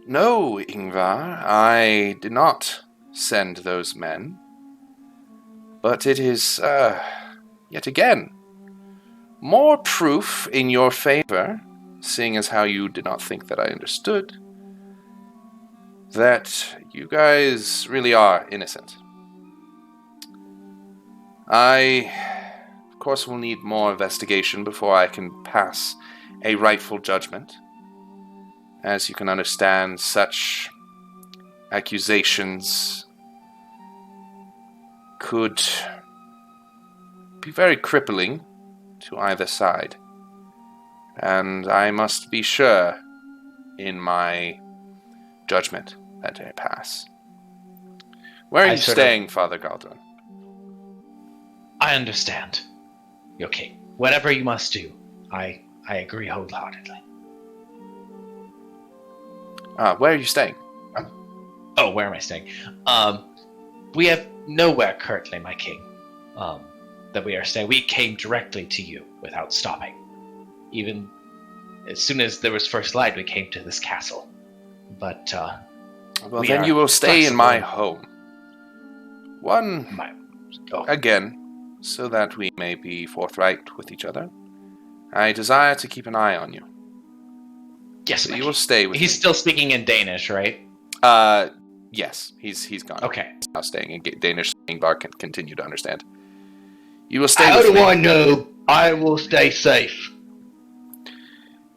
No, Ingvar, I did not send those men, but it is yet again more proof in your favor, seeing as how you did not think that I understood, that you guys really are innocent. I, of course, will need more investigation before I can pass a rightful judgment. As you can understand, such accusations could be very crippling to either side. And I must be sure in my judgment that I pass. Where are you staying, Father Galdron?
I understand. Okay. Whatever you must do, I agree wholeheartedly.
Where are you staying?
Oh, where am I staying? We have nowhere currently, my king, that we are staying. We came directly to you without stopping. Even as soon as there was first light, we came to this castle. But,
well, then you will stay in my home. Again, so that we may be forthright with each other. I desire to keep an eye on you.
Yes,
so you will stay with
He's
me.
Still speaking in Danish, right?
Yes, he's gone.
Okay.
He's now staying in Danish. Ingvar can continue to understand. You will stay
How
with
do
me.
I know I will stay safe?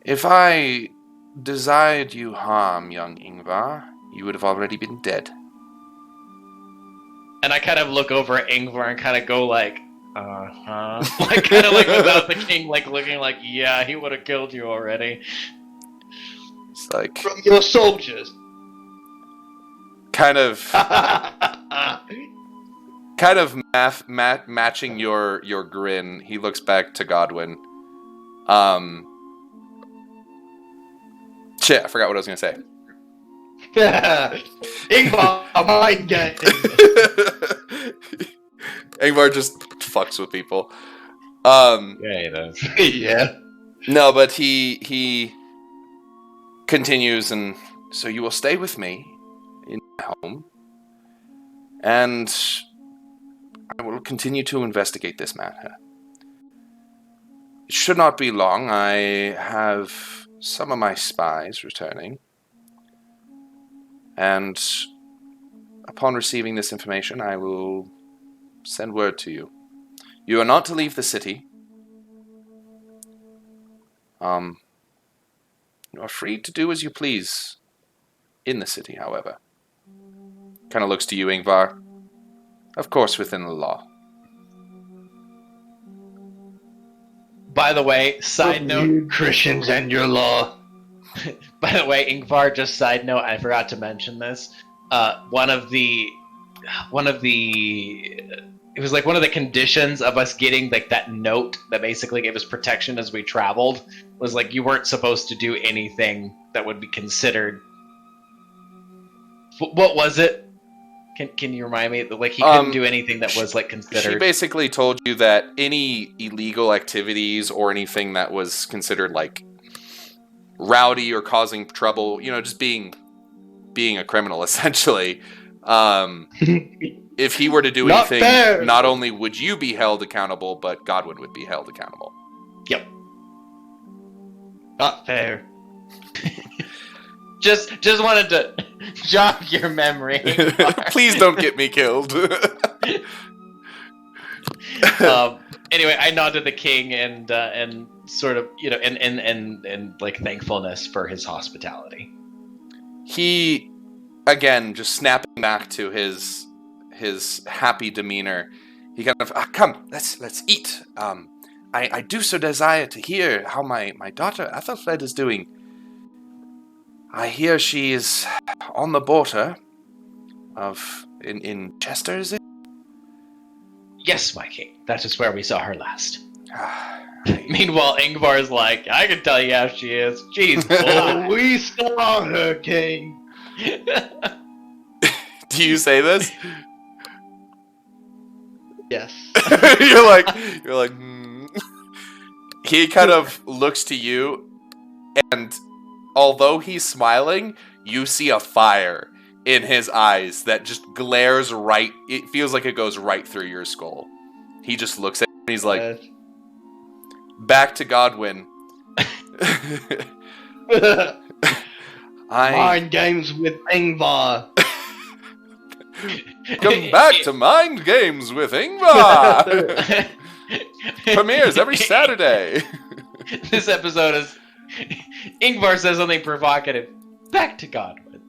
If I desired you harm, young Ingvar, you would have already been dead.
And I kind of look over at Ingvar and kind of go like, uh-huh. Like, kind of like without the king, like, looking like, yeah, he would have killed you already.
It's like,
From your soldiers.
kind of matching your grin. He looks back to Godwin. Shit, I forgot what I was gonna say.
Ingvar, mind game.
Ingvar just fucks with people.
Yeah, he does.
Yeah.
No, but he continues, and so you will stay with me in my home, and I will continue to investigate this matter. It should not be long. I have some of my spies returning, and upon receiving this information, I will send word to you. You are not to leave the city. You are free to do as you please in the city, however. Kind of looks to you, Ingvar. Of course, within the law.
By the way, side note.
You Christians and your law.
By the way, Ingvar, just side note, I forgot to mention this. One of the it was like one of the conditions of us getting like that note that basically gave us protection as we traveled was like you weren't supposed to do anything that would be considered. What was it? Can you remind me? Like he couldn't do anything that was like considered.
She basically told you that any illegal activities or anything that was considered like rowdy or causing trouble, just being a criminal essentially. If he were to do
Not
anything,
fair.
not only would you be held accountable, but Godwin would be held accountable.
Yep.
Not fair.
Just wanted to jog your memory.
Please don't get me killed.
Anyway, I nod to the king and sort of and like thankfulness for his hospitality.
He, again, just snapping back to his happy demeanor. He kind of come, let's eat. I do so desire to hear how my daughter Ethelfled is doing. I hear she is on the border of in Chester, is it?
Yes, my king. That is where we saw her last.
I-
Meanwhile, Ingvar's like, I can tell you how she is. Jeez,
Oh, we saw her, king.
Do you say this?
Yes.
you're like hmm. He kind of looks to you, and although he's smiling, you see a fire in his eyes that just glares right. It feels like it goes right through your skull. He just looks at you and he's like, back to Godwin.
Mind games with Ingvar.
Come back to Mind Games with Ingvar. Premieres every Saturday.
This episode is Ingvar says something provocative. Back to Godwin.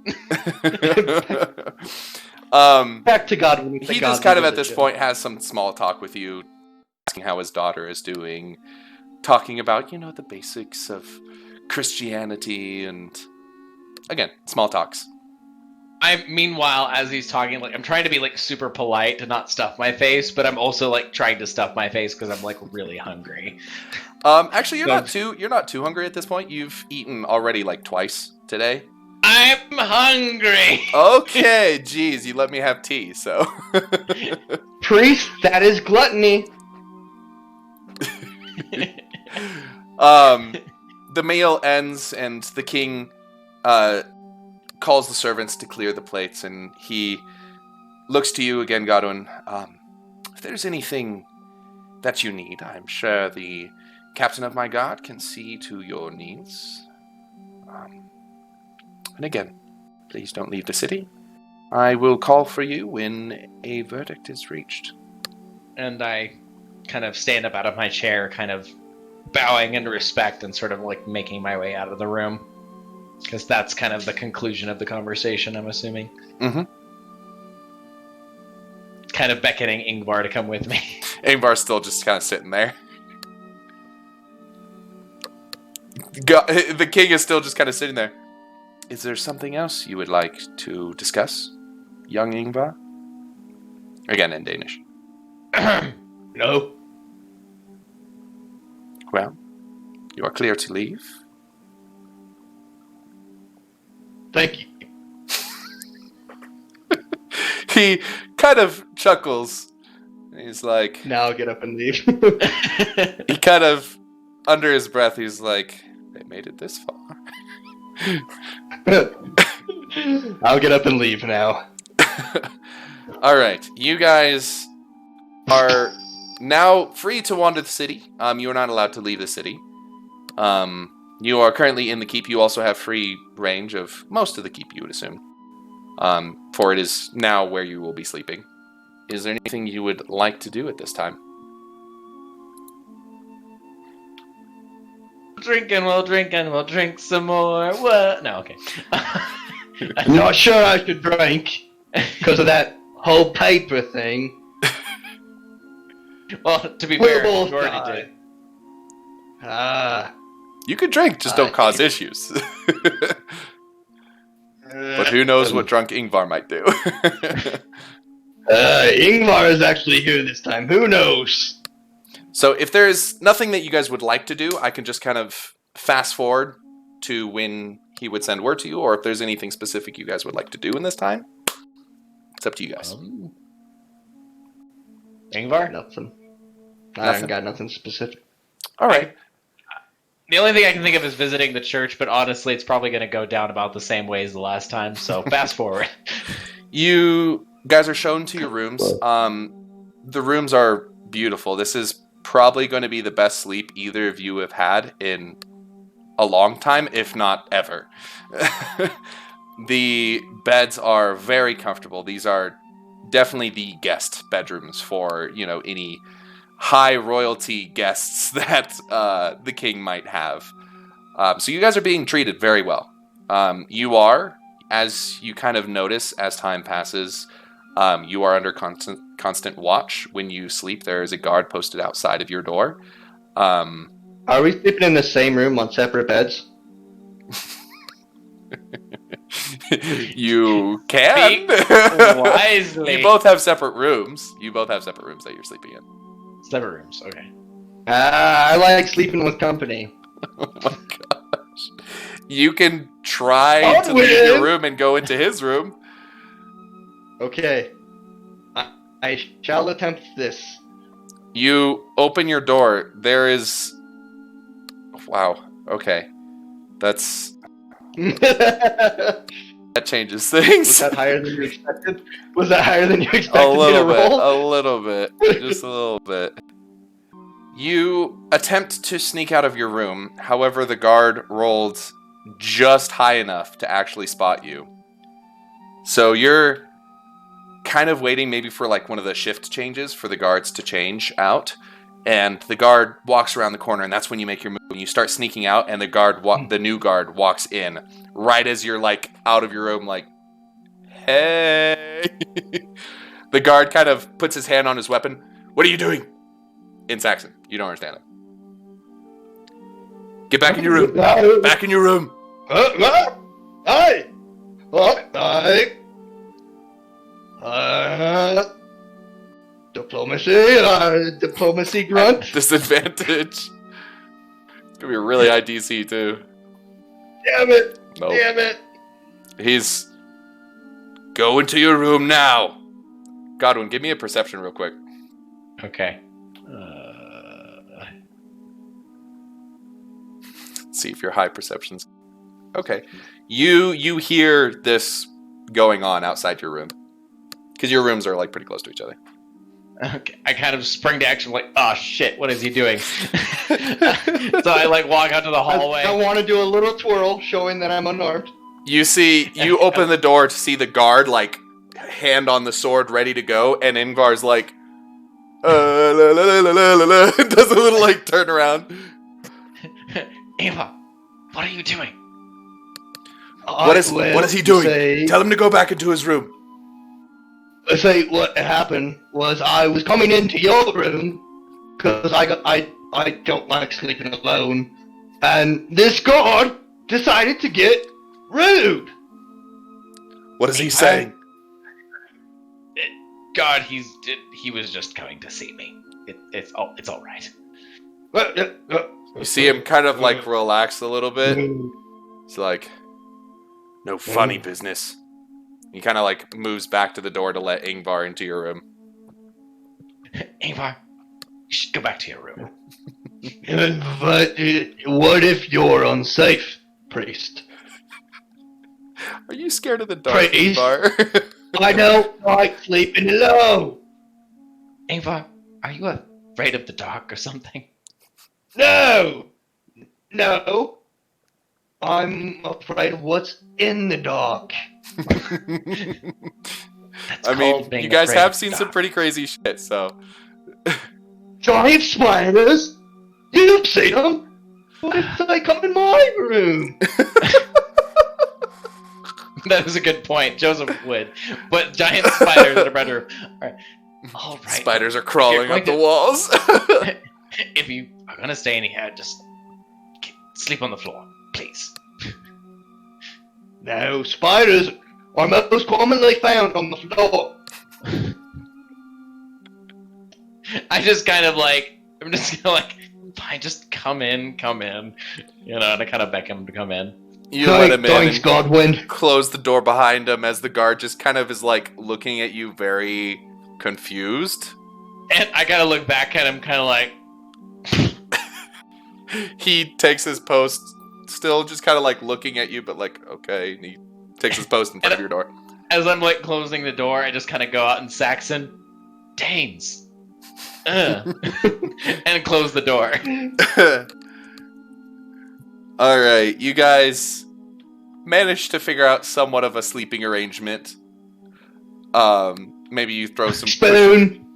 Back to Godwin.
He just kind of at this point has some small talk with you, asking how his daughter is doing, talking about, the basics of Christianity, and again, small talks.
Meanwhile, as he's talking, like I'm trying to be like super polite to not stuff my face, but I'm also like trying to stuff my face because I'm like really hungry.
Actually, you're not too hungry at this point. You've eaten already like twice today.
I'm hungry.
Okay, geez, you let me have tea, so.
Priest, that is gluttony.
The meal ends, and the king calls the servants to clear the plates, and he looks to you again, Godwin. If there's anything that you need, I'm sure the captain of my guard can see to your needs. And again, please don't leave the city. I will call for you when a verdict is reached.
And I kind of stand up out of my chair, kind of bowing in respect and sort of like making my way out of the room. Because that's kind of the conclusion of the conversation, I'm assuming.
Mm-hmm.
Kind of beckoning Ingvar to come with me.
Ingvar's still just kind of sitting there. The king is still just kind of sitting there. Is there something else you would like to discuss, young Ingvar? Again, in Danish.
No.
Well, you are clear to leave.
Thank you.
He kind of chuckles. He's like...
Now I'll get up and leave.
He kind of, under his breath, he's like, they made it this far.
I'll get up and leave now.
Alright, you guys are now free to wander the city. You are not allowed to leave the city. You are currently in the keep. You also have free range of most of the keep, you would assume. For it is now where you will be sleeping. Is there anything you would like to do at this time?
We'll drink some more. What? No, okay.
I'm not sure I should drink because of that whole paper thing.
Well, to be
We'll
fair,
both
you already
die.
did.
You could drink, just don't cause issues. But who knows what drunk Ingvar might do.
Ingvar is actually here this time. Who knows?
So if there's nothing that you guys would like to do, I can just kind of fast forward to when he would send word to you, or if there's anything specific you guys would like to do in this time, it's up to you guys.
Ingvar?
Nothing. I haven't got nothing specific.
All right.
The only thing I can think of is visiting the church, but honestly, it's probably going to go down about the same way as the last time, so fast forward.
You guys are shown to your rooms. The rooms are beautiful. This is probably going to be the best sleep either of you have had in a long time, if not ever. The beds are very comfortable. These are definitely the guest bedrooms for, any high royalty guests that the king might have. So you guys are being treated very well. You are, as you kind of notice as time passes, you are under constant watch. When you sleep, there is a guard posted outside of your door.
Are we sleeping in the same room on separate beds?
You can.
Wisely.
You both have separate rooms. That you're sleeping in.
Separate rooms, okay.
I like sleeping with company.
Oh my gosh. You can try to leave your room and go into his room.
Okay. I shall attempt this.
You open your door. There is... Wow. Okay. That changes things.
Was that higher than you expected? Was that higher than you expected?
A little
roll?
bit. Just a little bit. You attempt to sneak out of your room. However, the guard rolled just high enough to actually spot you. So you're kind of waiting maybe for like one of the shift changes for the guards to change out. And the guard walks around the corner, and that's when you make your move. And you start sneaking out, and the new guard walks in right as you're like out of your room, like, hey. The guard kind of puts his hand on his weapon. What are you doing? In Saxon. You don't understand him. Get back in your room. Back in your room.
Diplomacy grunt.
Disadvantage. It's gonna be a really high DC too.
Damn it!
Nope.
Damn it!
He's... Go into your room now! Godwin, give me a perception real quick.
Okay.
Let's see if your high perception's... Okay. You hear this going on outside your room. Because your rooms are like pretty close to each other.
Okay. I kind of spring to action, like, oh shit, what is he doing? So I like walk out to the hallway.
I want to do a little twirl, showing that I'm unarmed.
You open the door to see the guard like hand on the sword, ready to go, and Ingvar's like, la, la, la, la, la, la, la, does a little like turn around.
Ingvar, what are you doing?
What is he doing? Tell him to go back into his room.
I say what happened was I was coming into your room because I don't like sleeping alone, and this guard decided to get rude.
What is he saying?
God, he was just coming to see me. It's all right.
You see him kind of like relax a little bit. It's like, no funny business. He kind of like moves back to the door to let Ingvar into your room.
Ingvar, you should go back to your room.
But what if you're unsafe, priest?
Are you scared of the dark,
Priest?
Ingvar?
I don't like sleeping alone.
Ingvar, are you afraid of the dark or something?
No. I'm afraid of what's in the dark.
I mean, you guys have seen some pretty crazy shit, so.
Giant spiders? You've seen them? What if they come in my room?
That is a good point. Joseph would. But giant spiders in a bedroom. All right.
Spiders are crawling up the walls.
If you are going to stay in here, just sleep on the floor, please.
No, spiders are most commonly found on the floor.
I'm just kind of like, fine, just come in. You know, and I kind of beckon him to come in.
You let him in.
Thanks, Godwin.
Close the door behind him as the guard just kind of is like looking at you very confused.
And I gotta look back at him kind of like...
He takes his post, still just kind of like looking at you, but like, okay. And he takes his post in front of your door.
As I'm like closing the door, I just kind of go out in Saxon, Danes. And close the door.
Alright, you guys managed to figure out somewhat of a sleeping arrangement. Maybe you throw some
spoon.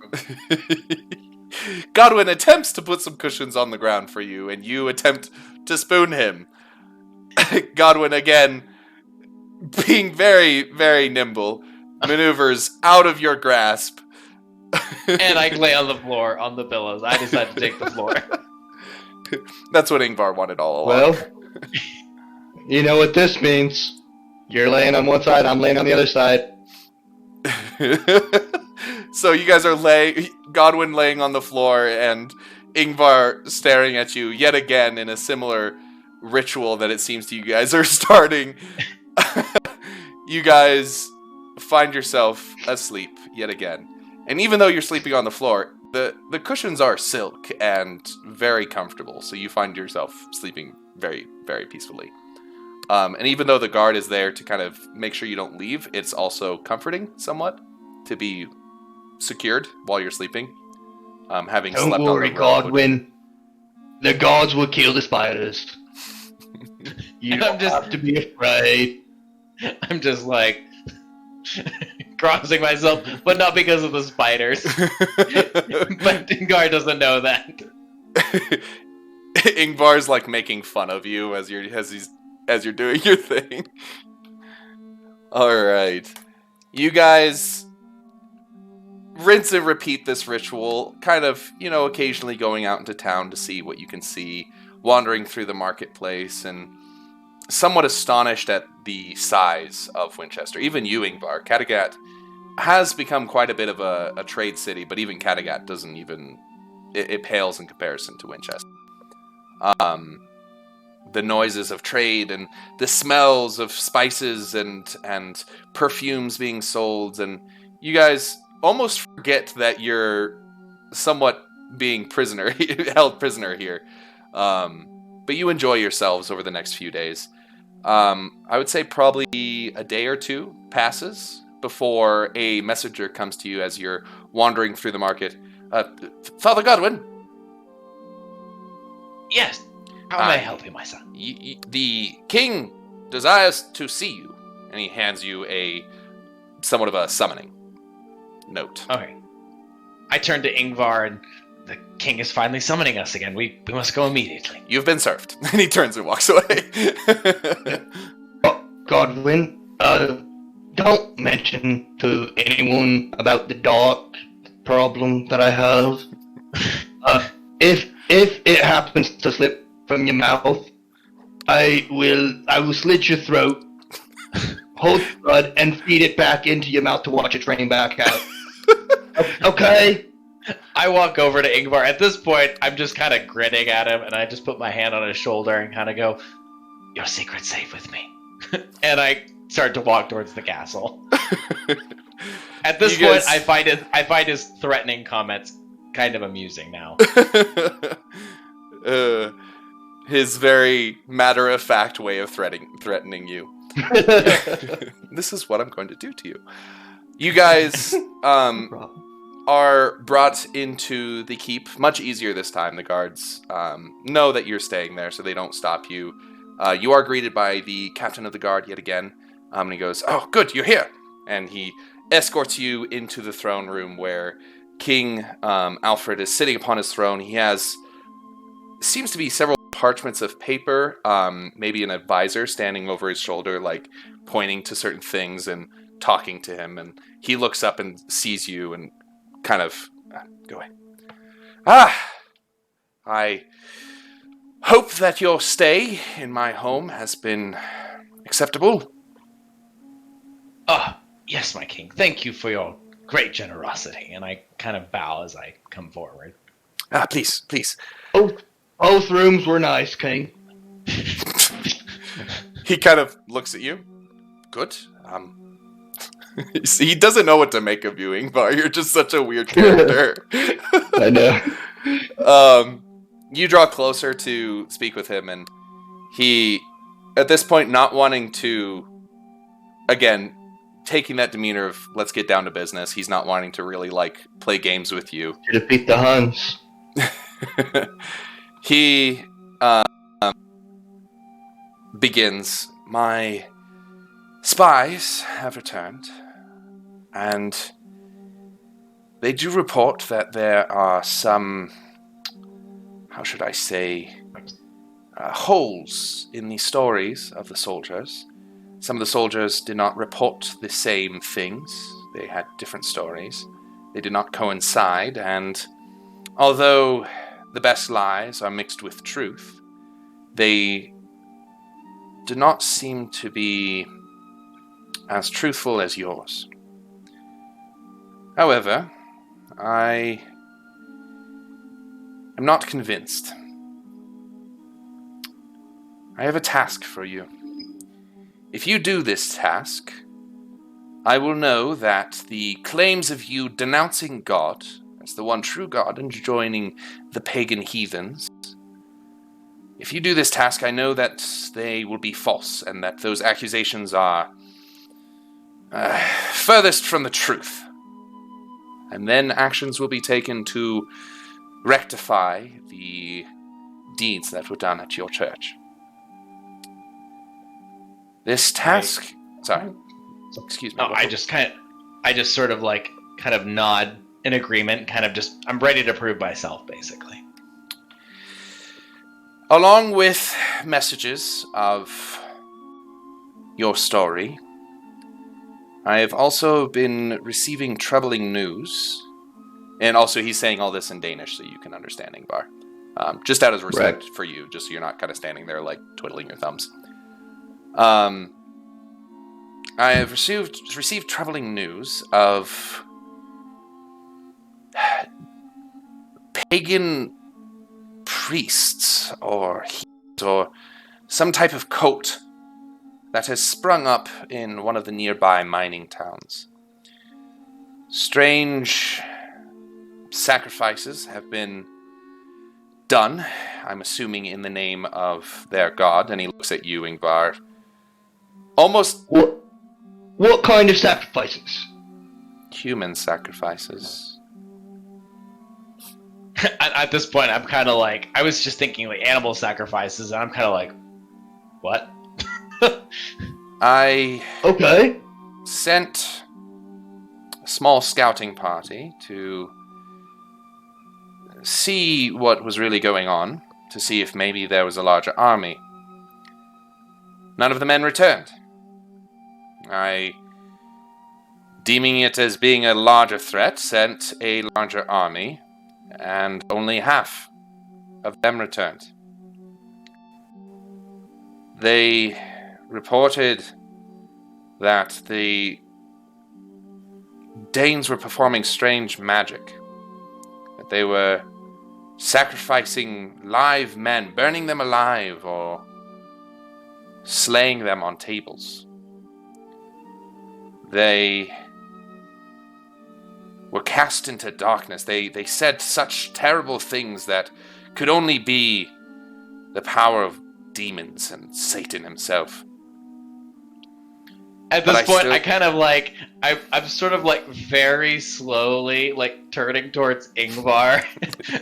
Godwin attempts to put some cushions on the ground for you, and you attempt to spoon him. Godwin, again, being very, very nimble, maneuvers out of your grasp.
And I lay on the floor, on the pillows. I decide to take the floor.
That's what Ingvar wanted all along.
Well, you know what this means. You're laying on one side, I'm laying on the other side.
So you guys are Godwin laying on the floor and Ingvar staring at you yet again in a similar ritual that it seems to you guys are starting. You guys find yourself asleep yet again. And even though you're sleeping on the floor, the cushions are silk and very comfortable, so you find yourself sleeping very, very peacefully. And even though the guard is there to kind of make sure you don't leave, it's also comforting somewhat to be secured while you're sleeping. Having
Don't
slept
worry,
on the road.
Godwin. The gods will kill the spiders. You don't have to be afraid.
I'm just like crossing myself, but not because of the spiders. But Ingvar doesn't know that.
Ingvar's like making fun of you as you're doing your thing. All right, you guys rinse and repeat this ritual, kind of, occasionally going out into town to see what you can see, wandering through the marketplace, and somewhat astonished at the size of Winchester. Even you, Ingvar. Kattegat has become quite a bit of a trade city, but even Kattegat doesn't even... It pales in comparison to Winchester. The noises of trade and the smells of spices and perfumes being sold, and you guys almost forget that you're somewhat being held prisoner here. But you enjoy yourselves over the next few days. I would say probably a day or two passes before a messenger comes to you as you're wandering through the market. Father Godwin?
Yes. How may I help you, my son?
The king desires to see you. And he hands you a somewhat of a summoning note.
Okay. I turn to Ingvar, and the king is finally summoning us again. We must go immediately.
You've been served. And he turns and walks away.
Godwin, don't mention to anyone about the dark problem that I have. If it happens to slip from your mouth, I will slit your throat, hold your blood, and feed it back into your mouth to watch it drain back out. Okay?
I walk over to Ingvar. At this point, I'm just kind of grinning at him, and I just put my hand on his shoulder and kind of go, "Your secret's safe with me." And I start to walk towards the castle. At this point, I find his threatening comments kind of amusing now.
His very matter-of-fact way of threatening you. This is what I'm going to do to you. You guys are brought into the keep much easier this time. The guards know that you're staying there, so they don't stop you. You are greeted by the captain of the guard yet again, and he goes, "Oh, good, you're here!" And he escorts you into the throne room where King Alfred is sitting upon his throne. He has, seems to be several parchments of paper, maybe an advisor standing over his shoulder, like pointing to certain things and talking to him. And he looks up and sees you and kind of, go away. I hope that your stay in my home has been acceptable.
Yes, my king. Thank you for your great generosity. And I kind of bow as I come forward.
Please.
Both rooms were nice, King.
He kind of looks at you. Good. He doesn't know what to make of you, Ingvar. You're just such a weird character.
I know.
You draw closer to speak with him, and he, at this point, not wanting to, again, taking that demeanor of let's get down to business. He's not wanting to really play games with you.
To defeat the Huns.
He begins. My spies have returned, and they do report that there are some, how should I say, holes in the stories of the soldiers. Some of the soldiers did not report the same things. They had different stories. They did not coincide, and although the best lies are mixed with truth, they do not seem to be as truthful as yours. However, I am not convinced. I have a task for you. If you do this task, I will know that the claims of you denouncing God as the one true God and joining the pagan heathens, if you do this task, I know that they will be false and that those accusations are furthest from the truth. And then actions will be taken to rectify the deeds that were done at your church. This task... Sorry. Excuse me.
No, I just sort of kind of nod in agreement, I'm ready to prove myself, basically.
Along with messages of your story, I have also been receiving troubling news. And also he's saying all this in Danish so you can understand, Ingvar. Just out of respect for you, just so you're not kind of standing there twiddling your thumbs. I have received troubling news of pagan priests or some type of cult that has sprung up in one of the nearby mining towns. Strange sacrifices have been done, I'm assuming in the name of their god, and he looks at you, Ingvar. Almost...
What kind of sacrifices?
Human sacrifices.
At this point, I'm kind of I was just thinking animal sacrifices, and I'm kind of what?
I
Okay.
sent small scouting party to see what was really going on, to see if maybe there was a larger army. None of the men returned. I, deeming it as being a larger threat, sent a larger army, and only half of them returned. They reported that the Danes were performing strange magic, that they were sacrificing live men, burning them alive, or slaying them on tables. They were cast into darkness. They said such terrible things that could only be the power of demons and Satan himself.
At this point, I kind of like, I'm sort of like very slowly like turning towards Ingvar,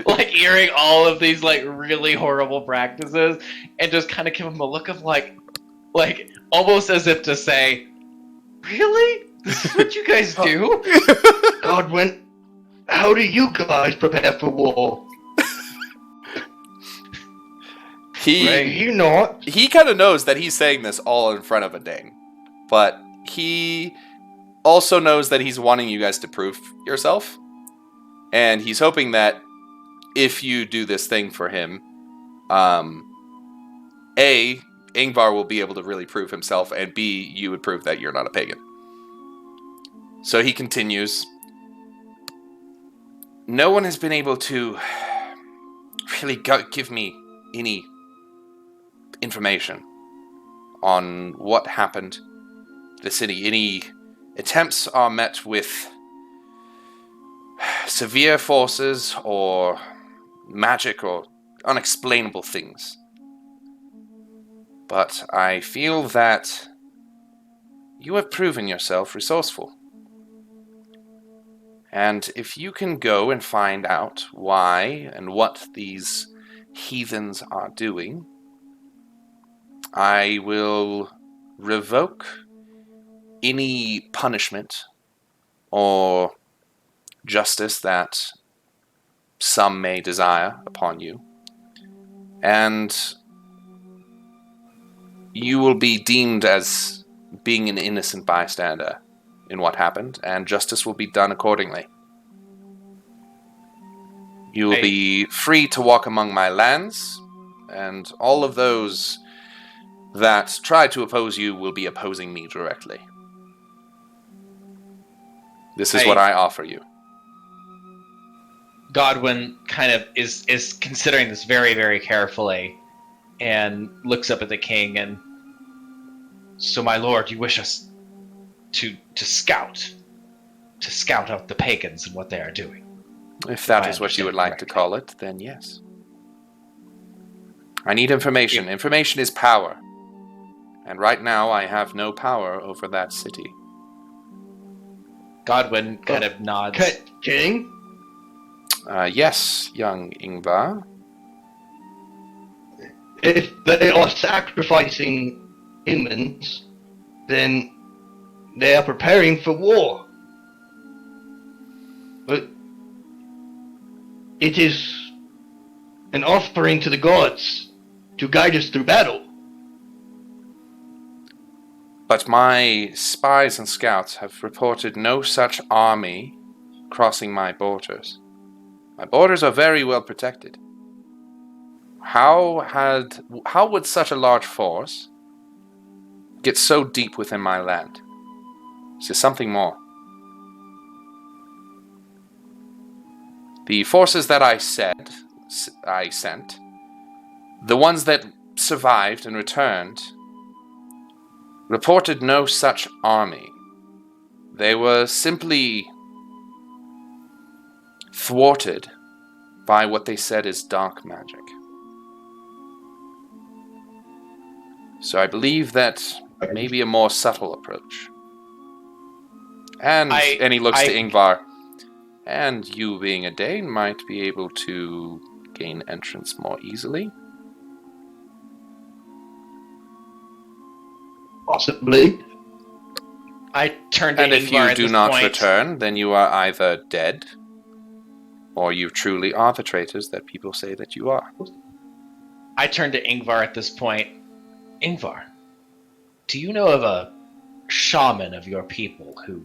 like hearing all of these like really horrible practices, and just kind of give him a look of like almost as if to say, "Really? This is what you guys do?"
Godwin, how do you guys prepare for war? You not?
He kind of knows that he's saying this all in front of a Dane. But he also knows that he's wanting you guys to prove yourself. And he's hoping that if you do this thing for him, A, Ingvar will be able to really prove himself, and B, you would prove that you're not a pagan. So he continues. No one has been able to really give me any information on what happened to the city. Any attempts are met with severe forces or magic or unexplainable things. But I feel that you have proven yourself resourceful. And if you can go and find out why and what these heathens are doing, I will revoke any punishment or justice that some may desire upon you. And you will be deemed as being an innocent bystander in what happened, and justice will be done accordingly. You will be free to walk among my lands, and all of those that try to oppose you will be opposing me directly. This is what I offer you.
Godwin kind of is considering this very, very carefully and looks up at the king and, "So, my lord, you wish us to scout out the pagans and what they are doing?"
If that is what you would like to call it, then yes. I need information. Information is power. And right now I have no power over that city.
Godwin kind of nods.
King?
Yes, young Ingvar.
If they are sacrificing humans, then they are preparing for war. But it is an offering to the gods to guide us through battle.
But my spies and scouts have reported no such army crossing my borders. My borders are very well protected. How would such a large force get so deep within my land? Is there something more? The forces that I sent, the ones that survived and returned, reported no such army. They were simply thwarted by what they said is dark magic. So I believe that may be a more subtle approach. And he looks to Ingvar. And you being a Dane might be able to gain entrance more easily.
Possibly.
I turned to
And if
Ingvar
you
at
do
this
not
point.
return, then you are either dead, or you truly are the traitors that people say that you are.
I turned to Ingvar at this point. Ingvar, do you know of a shaman of your people who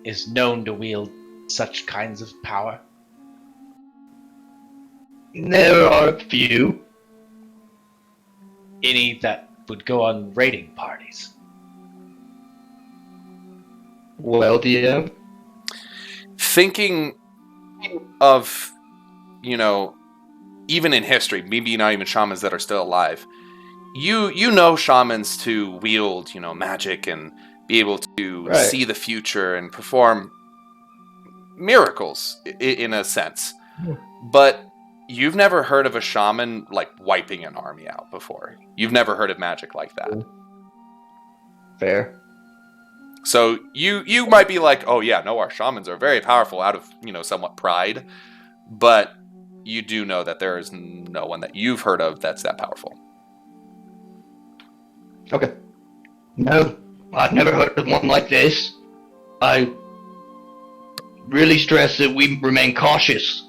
is known to wield such kinds of power?
There are a few.
Any that would go on raiding parties?
Well, DM.
Thinking of, even in history, maybe not even shamans that are still alive, you know shamans to wield, magic and be able to
Right.
see the future and perform miracles in a sense. But you've never heard of a shaman like wiping an army out before. You've never heard of magic like that.
Fair.
So you might be like, oh yeah, no, our shamans are very powerful out of, somewhat pride. But you do know that there is no one that you've heard of that's that powerful.
Okay. No, I've never heard of one like this. I really stress that we remain cautious.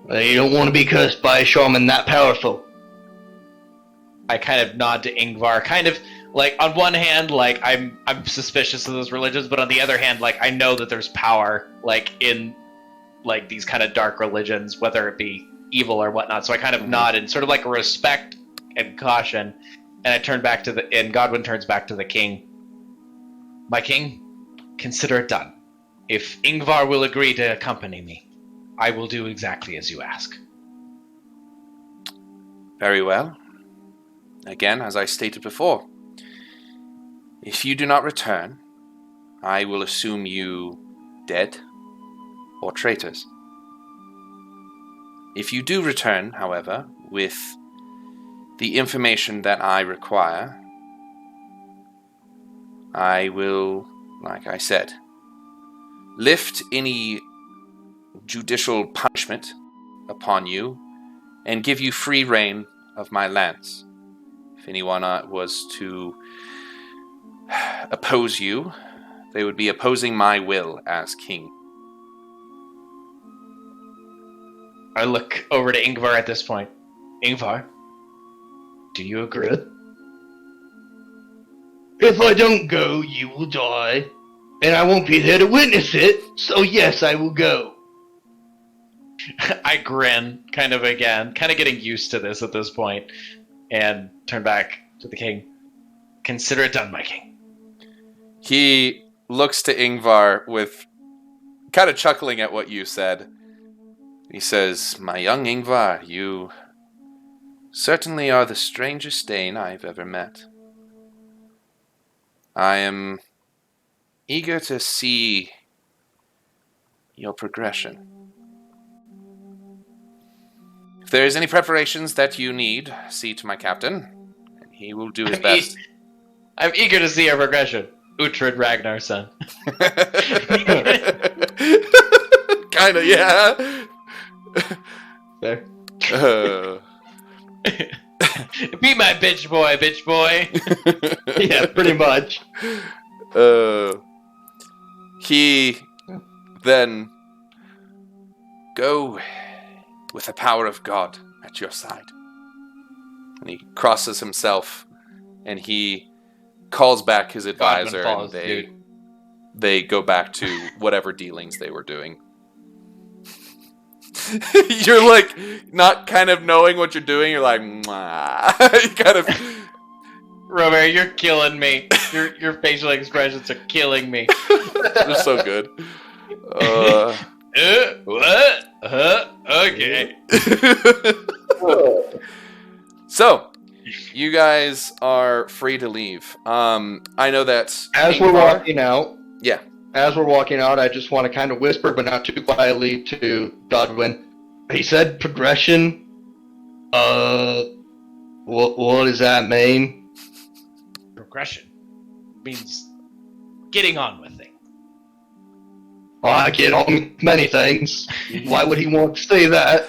You don't want to be cursed by a shaman that powerful.
I kind of nod to Ingvar, kind of like on one hand, like I'm suspicious of those religions, but on the other hand, like I know that there's power, like in like these kind of dark religions, whether it be evil or whatnot. So I kind of nod in sort of like a respect and caution, and I turn back to and Godwin turns back to the king. My king, consider it done. If Ingvar will agree to accompany me, I will do exactly as you ask.
Very well. Again, as I stated before, if you do not return, I will assume you dead or traitors. If you do return, however, with the information that I require, I will, like I said, lift any judicial punishment upon you and give you free reign of my lands. If anyone was to oppose you, they would be opposing my will as king.
I look over to Ingvar at this point. Ingvar, do you agree?
Good. If I don't go, you will die. And I won't be there to witness it, so yes, I will go.
I grin, kind of again, kind of getting used to this at this point, and turn back to the king. Consider it done, my king.
He looks to Ingvar with kind of chuckling at what you said. He says, my young Ingvar, you certainly are the strangest Dane I've ever met. I am eager to see your progression. If there is any preparations that you need, see to my captain, and he will do his best.
I'm eager to see your progression. Uhtred Ragnarson.
Kinda, yeah.
Fair.
Be my bitch boy.
Yeah, pretty much.
He then go with the power of God at your side. And he crosses himself and he calls back his advisor
falls,
and they go back to whatever dealings they were doing. You're like not kind of knowing what you're doing, you're like mwah. You kind of
Robert, you're killing me. Your facial expressions are killing me.
they're so good.
What? Okay.
So, you guys are free to leave. I know that
As we're walking out,
yeah.
As we're walking out, I just want to kind of whisper, but not too quietly, to Godwin. He said progression. What does that mean?
Progression means getting on with things.
Well, I get on with many things. Why would he want to say that?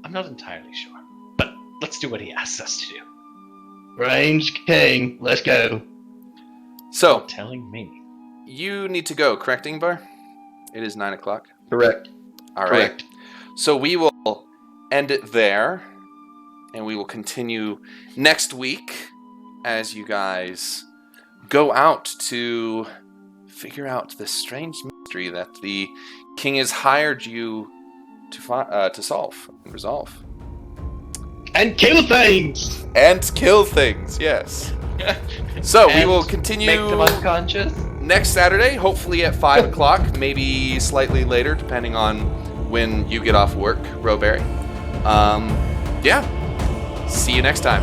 I'm not entirely sure, but let's do what he asks us to do.
Range King, let's go.
So,
Telling me.
you need to go, correct, Ingvar? It is 9 o'clock.
Correct.
All right.
Correct.
So we will end it there, and we will continue next week as you guys go out to figure out this strange mystery that the king has hired you to solve and resolve.
And kill things!
And kill things, yes. So we
And
will continue
Make them unconscious.
next Saturday, hopefully at 5 o'clock, maybe slightly later, depending on when you get off work, Rowberry. Yeah. See you next time.